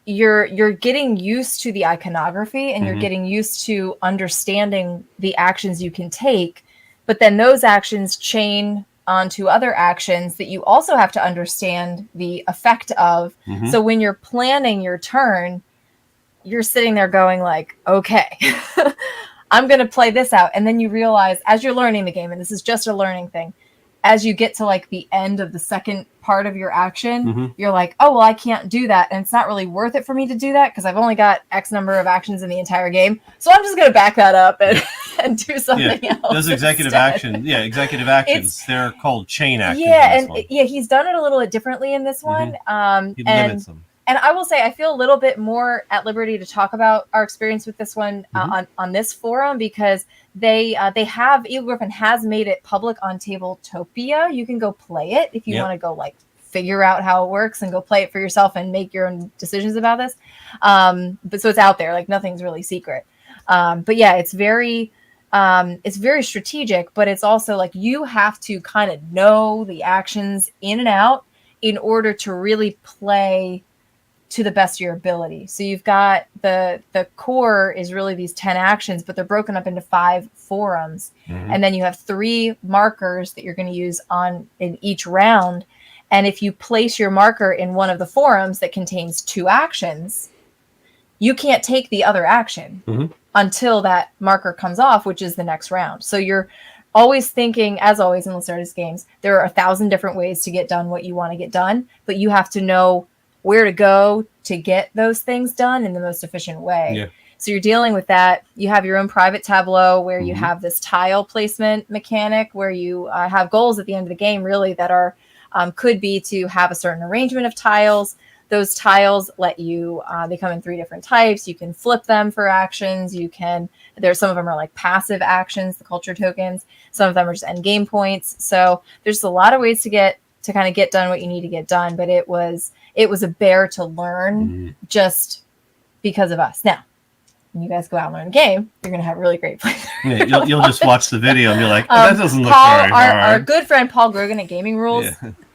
you're getting used to the iconography, and you're getting used to understanding the actions you can take, but then those actions chain onto other actions that you also have to understand the effect of. So when you're planning your turn, you're sitting there going like, okay, I'm going to play this out. And then you realize as you're learning the game, and this is just a learning thing, as you get to like the end of the second part of your action, you're like, oh, well, I can't do that. And it's not really worth it for me to do that because I've only got X number of actions in the entire game. So I'm just going to back that up and do something else. Those executive actions. Yeah, executive actions. They're called chain actions. Yeah, and he's done it a little bit differently in this one. He limits them. And I will say, I feel a little bit more at liberty to talk about our experience with this one on this forum, because they have, Eagle Griffin has made it public on Tabletopia. You can go play it if you want to go like figure out how it works and go play it for yourself and make your own decisions about this. But so it's out there, like nothing's really secret. But yeah, it's very strategic, but it's also like you have to kind of know the actions in and out in order to really play to the best of your ability. So you've got the core is really these 10 actions, but they're broken up into 5 forums. And then you have 3 markers that you're going to use in each round. And if you place your marker in one of the forums that contains 2 actions, you can't take the other action until that marker comes off, which is the next round. So you're always thinking, as always in Lacerda's games, there are 1,000 different ways to get done what you want to get done, but you have to know where to go to get those things done in the most efficient way. Yeah. So you're dealing with that. You have your own private tableau where you have this tile placement mechanic where you have goals at the end of the game, really, that are could be to have a certain arrangement of tiles. Those tiles let you, they come in 3 different types. You can flip them for actions. Some of them are like passive actions, the culture tokens. Some of them are just end game points. So there's a lot of ways to kind of get done what you need to get done. But it was a bear to learn just because of us. Now, when you guys go out and learn a game, you're going to have a really great playthrough. Yeah, you'll just watch the video and be like, that doesn't look very hard. Our good friend Paul Grogan at Gaming Rules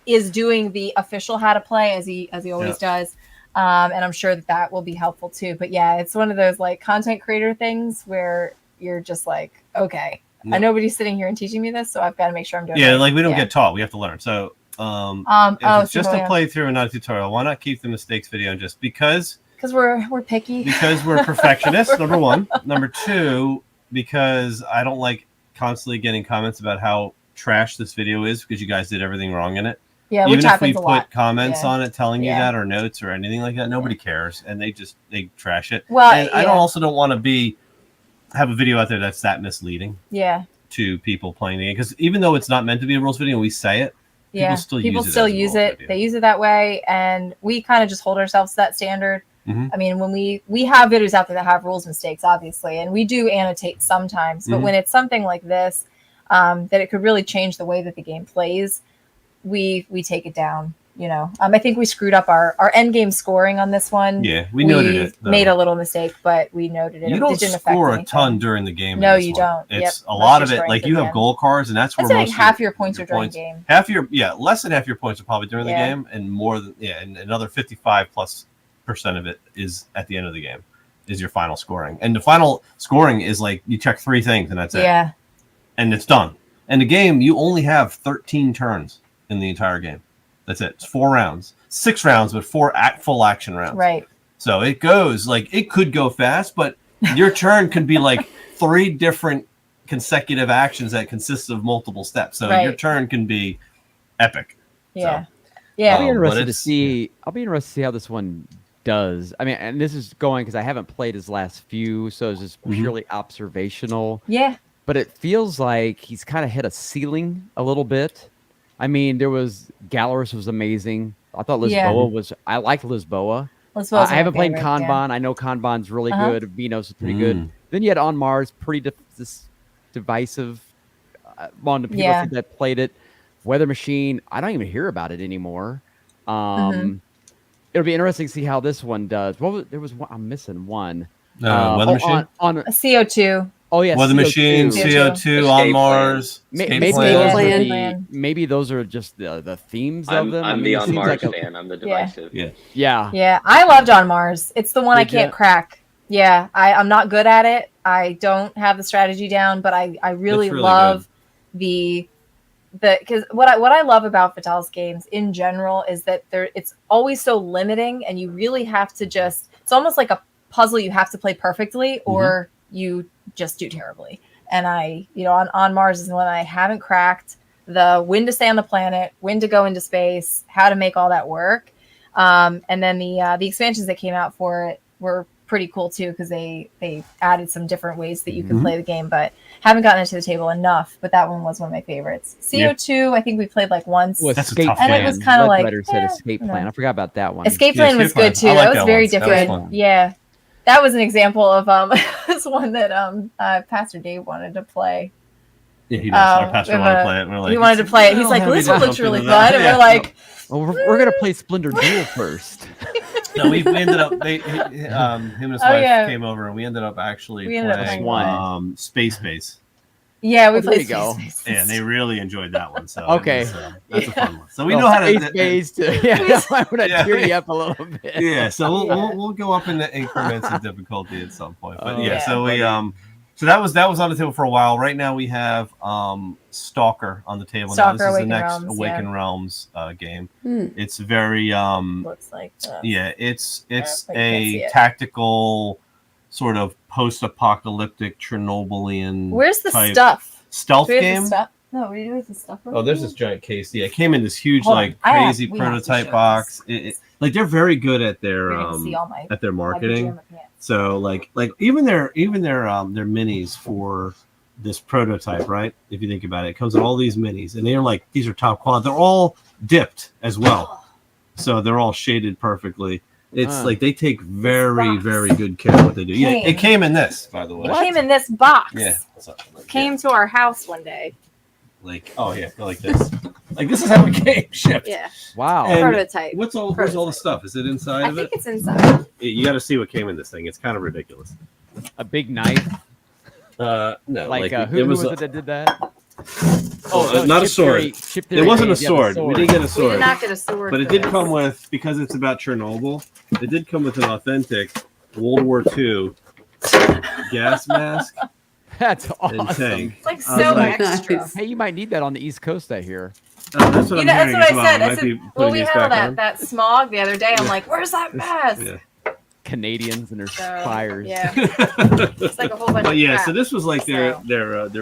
is doing the official how to play as he always does. And I'm sure that will be helpful too. But yeah, it's one of those like content creator things where you're just like, okay, nobody's sitting here and teaching me this, so I've got to make sure I'm doing it. Yeah, like we don't get taught. We have to learn. So if it's just a playthrough and not a tutorial, why not keep the mistakes video just because we're picky, because we're perfectionists, number 1. Number 2, because I don't like constantly getting comments about how trash this video is because you guys did everything wrong in it. Yeah, even which if we put lot. Comments on it telling you that, or notes or anything like that, nobody cares, and they trash it. Well, and I don't want to have a video out there that's that misleading to people playing the game, because even though it's not meant to be a rules video, we say it. People still use it. They use it that way, and we kind of just hold ourselves to that standard. I mean, when we have videos out there that have rules mistakes, obviously, and we do annotate sometimes, but when it's something like this, that it could really change the way that the game plays, we take it down. I think we screwed up our end game scoring on this one. Yeah, we noted it. Made a little mistake, but we noted it. You don't score a ton during the game. No, you don't. It's a lot of it. Like you have goal cards, and that's where most half your points are during the game. Less than half your points are probably during the game, and more than and another 55+% of it is at the end of the game. Is your final scoring, and the final scoring is like you check 3 things, and that's it. Yeah, and it's done. And the game, you only have 13 turns in the entire game. That's it. It's 4 rounds, 6 rounds, but 4 full action rounds. Right. So it goes like it could go fast, but your turn could be like 3 different consecutive actions that consist of multiple steps. So your turn can be epic. Yeah. So, yeah. I'll be interested to see how this one does. I mean, and this is going because I haven't played his last few, so it's just purely observational. Yeah. but it feels like he's kind of hit a ceiling a little bit. I mean, Gallerus was amazing. I thought Lisboa I liked Lisboa. I haven't played Kanban. I know Kanban's really good. Vinos is pretty good. Then you had On Mars, pretty divisive. On the people that played it. Weather Machine, I don't even hear about it anymore. It'll be interesting to see how this one does. There was one, I'm missing one. Weather Machine? On CO2. Oh, yeah. Weather Machine, CO2 On Mars. Maybe those are just the themes of them. I'm the On Mars fan. I'm the divisive. Yeah. I loved On Mars. It's the one I can't crack. Yeah, I'm not good at it. I don't have the strategy down, but I really love because what I love about Vital's games in general is that it's always so limiting, and you really have to it's almost like a puzzle you have to play perfectly or you just do terribly. And on Mars is one I haven't cracked. The when to stay on the planet, when to go into space, how to make all that work. And then the expansions that came out for it were pretty cool too, because they added some different ways that you can play the game, but haven't gotten it to the table enough. But that one was one of my favorites. CO2, I think we played like once. Escape Plan. And it was kind of like Escape Plan. I forgot about that one. Escape Plan was good too. That was very different. Yeah, that was an example of this one that Pastor Dave wanted to play. Yeah, he does. Our pastor wanted to play it. We're like, he wanted to play it. He's like, well, this one looks really fun. And we're like, well, we're gonna play Splendor Duel first. No, we ended up. Him and his wife came over, and we ended up actually playing Space Base. Yeah, we played Space. And they really enjoyed that one. So okay, that's a fun one. So we know how to Space. I would have tear you up a little bit. Yeah, so we'll go up in the increments of difficulty at some point. But so we So that was on the table for a while. Right now we have Stalker on the table. Now this is the next Awaken Realms game. It's very looks like it's a tactical sort of post-apocalyptic Chernobylian. Where's the type stuff? Stealth game? No, what do you do with the stuff? Oh, there's this giant case. Yeah, it came in this huge crazy prototype box. Like they're very good at their marketing. So like even their minis for this prototype, right? If you think about it, it comes with all these minis, and these are top quality. They're all dipped as well, so they're all shaded perfectly. It's like they take very good care of what they do. Yeah, it came in this, by the way. It came in this box. Yeah, came to our house one day. Like go like this. Like this is how it came shipped. Yeah. Wow. And prototype. Where's all the stuff? Is it inside of it? I think it's inside. You got to see what came in this thing. It's kind of ridiculous. A big knife. No. Who was it that did that? Not a sword. It wasn't a sword. We didn't get a sword. We did not get a sword. But it did come with, because it's about Chernobyl, it did come with an authentic World War II gas mask. That's awesome. It's like so extra. Hey, you might need that on the East Coast, I hear. That's what that's what I said. We had that smog the other day. I'm like, where's that mask? Yeah. Canadians and their fires. Yeah. It's like a whole bunch of crap. So this was like their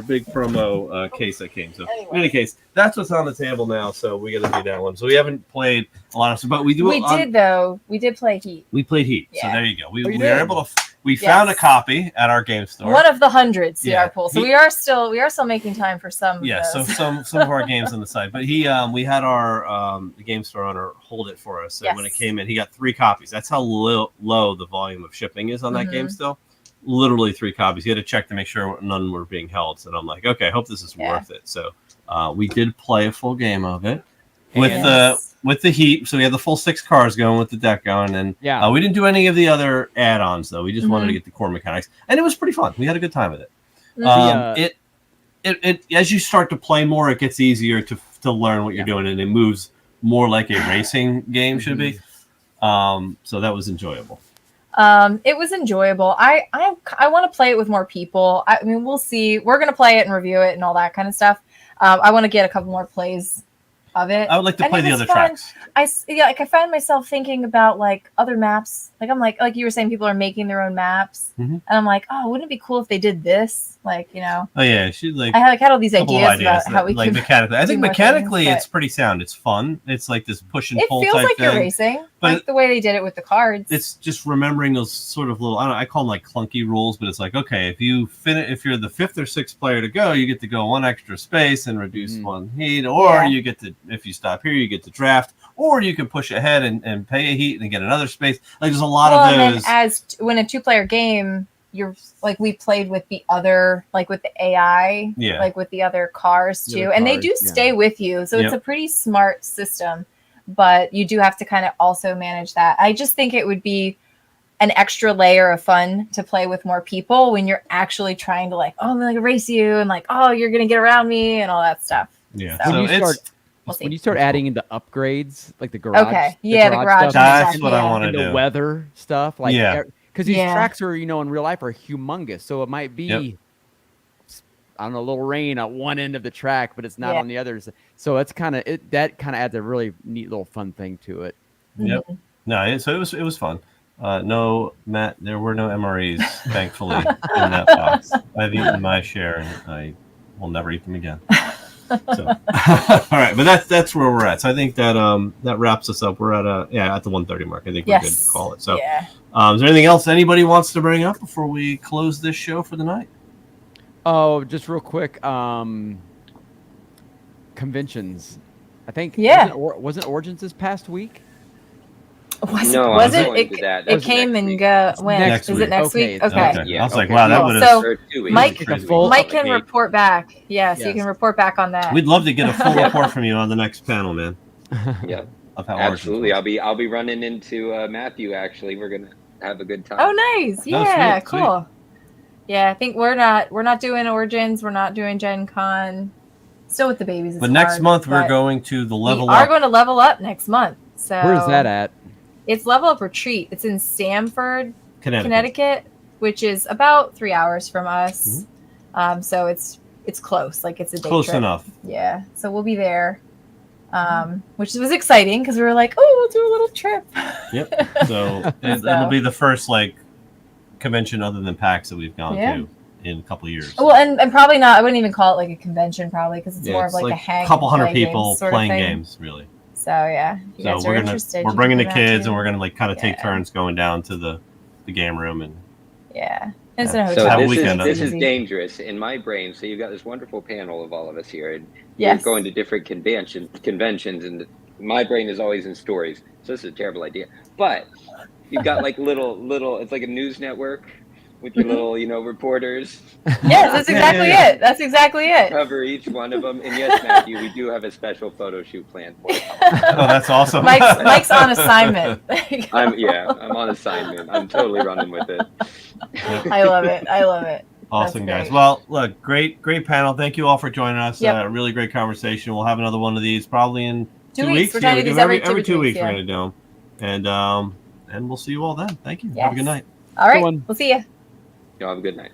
big promo case that came. So in any case, that's what's on the table now. So we got to do that one. So we haven't played a lot of stuff, but we did play Heat. We played Heat. Yeah. So there you go. We were able to. We found a copy at our game store. One of the hundreds in our pool. So we are still making time for some. Yeah, so some of our games on the side. But we had our the game store owner hold it for us. So when it came in, he got 3 copies. That's how low the volume of shipping is on that game still. Literally 3 copies. He had to check to make sure none were being held. So I'm like, okay, I hope this is worth it. So we did play a full game of it with the Heat. So we had the full 6 cars going with the deck going, and we didn't do any of the other add-ons though. We just wanted to get the core mechanics, and it was pretty fun. We had a good time with it. It as you start to play more, it gets easier to learn what you're doing, and it moves more like a racing game should be. So that was enjoyable. It was enjoyable. I want to play it with more people. I mean, we'll see. We're gonna play it and review it and all that kind of stuff. I want to get a couple more plays of it. I would like to play the other tracks. I find myself thinking about like other maps. Like I'm like you were saying, people are making their own maps, and I'm like, oh, wouldn't it be cool if they did this? Like, Oh yeah, she like. I had all these couple of ideas about how we like could mechanically. I think more mechanically things, it's pretty sound. It's fun. It's like this push and it pull feels type like you're thing. racing, But like the way they did it with the cards. It's just remembering those sort of little. I call them like clunky rules, but it's like, okay, if you're the 5th or 6th player to go, you get to go one extra space and reduce one heat, or you get to, if you stop here, you get to draft, or you can push ahead and pay a heat and get another space. Like there's a lot of those. And then when a 2-player game, you're like, we played with the other, like with the AI, like with the other cars too, and they do stay with you, so it's a pretty smart system. But you do have to kind of also manage that. I just think it would be an extra layer of fun to play with more people when you're actually trying to like, oh, I'm gonna race you, and like, oh, you're gonna get around me, and all that stuff. Yeah. So when you start adding in the upgrades, like the garage. Okay. The garage. That's what I want to do. The weather stuff, like because these tracks are, in real life are humongous, so it might be. I don't know, a little rain at one end of the track, but it's not on the others. So it's that kind of adds a really neat little fun thing to it. Yep. No, so it was fun. No, Matt, there were no MREs, thankfully, in that box. I've eaten my share, and I will never eat them again. So, all right, but that's where we're at. So I think that that wraps us up. We're at at the 1:30 mark. I think we're good to call it. So, is there anything else anybody wants to bring up before we close this show for the night? Oh, just real quick. Conventions. I think wasn't Origins this past week? Was it? It came and go. When is it next week? Okay. Yeah. I was like, wow, that would have. So Mike can report back. Yes, you can report back on that. We'd love to get a full report from you on the next panel, man. Yeah, absolutely. I'll be running into Matthew. Actually, we're gonna have a good time. Oh, nice. Yeah, cool. Yeah, I think we're not doing Origins. We're not doing Gen Con. Still with the babies. But next month we're going to the Level Up. We are going to Level Up next month. So where's that at? It's Level Up Retreat. It's in Stamford, Connecticut, which is about 3 hours from us. Mm-hmm. So it's close. Like it's a day close trip. Enough. Yeah. So we'll be there, which was exciting because we were like, oh, we'll do a little trip. Yep. So it'll be the first convention other than PAX that we've gone to in a couple of years. Well, and probably not. I wouldn't even call it like a convention, probably, because it's more of like a hang. A couple hundred people playing games, really. So yeah, if you guys are interested, we're bringing the kids, and we're gonna kind of take turns going down to the game room and. Yeah. So this is dangerous in my brain. So you've got this wonderful panel of all of us here, and you're going to different conventions, and my brain is always in stories. So this is a terrible idea, but. You've got like little. It's like a news network with your little, reporters. Yes, that's exactly it. That's exactly it. Cover each one of them. And yes, Matthew, we do have a special photo shoot planned for it. Oh, that's awesome. Mike's on assignment. I'm on assignment. I'm totally running with it. I love it. Awesome, guys. Well, look, great panel. Thank you all for joining us. Really great conversation. We'll have another one of these probably in 2 weeks. We're trying to do every 2 weeks. We're going to do them. And we'll see you all then. Thank you. Have a good night. All right. We'll see you. Y'all have a good night.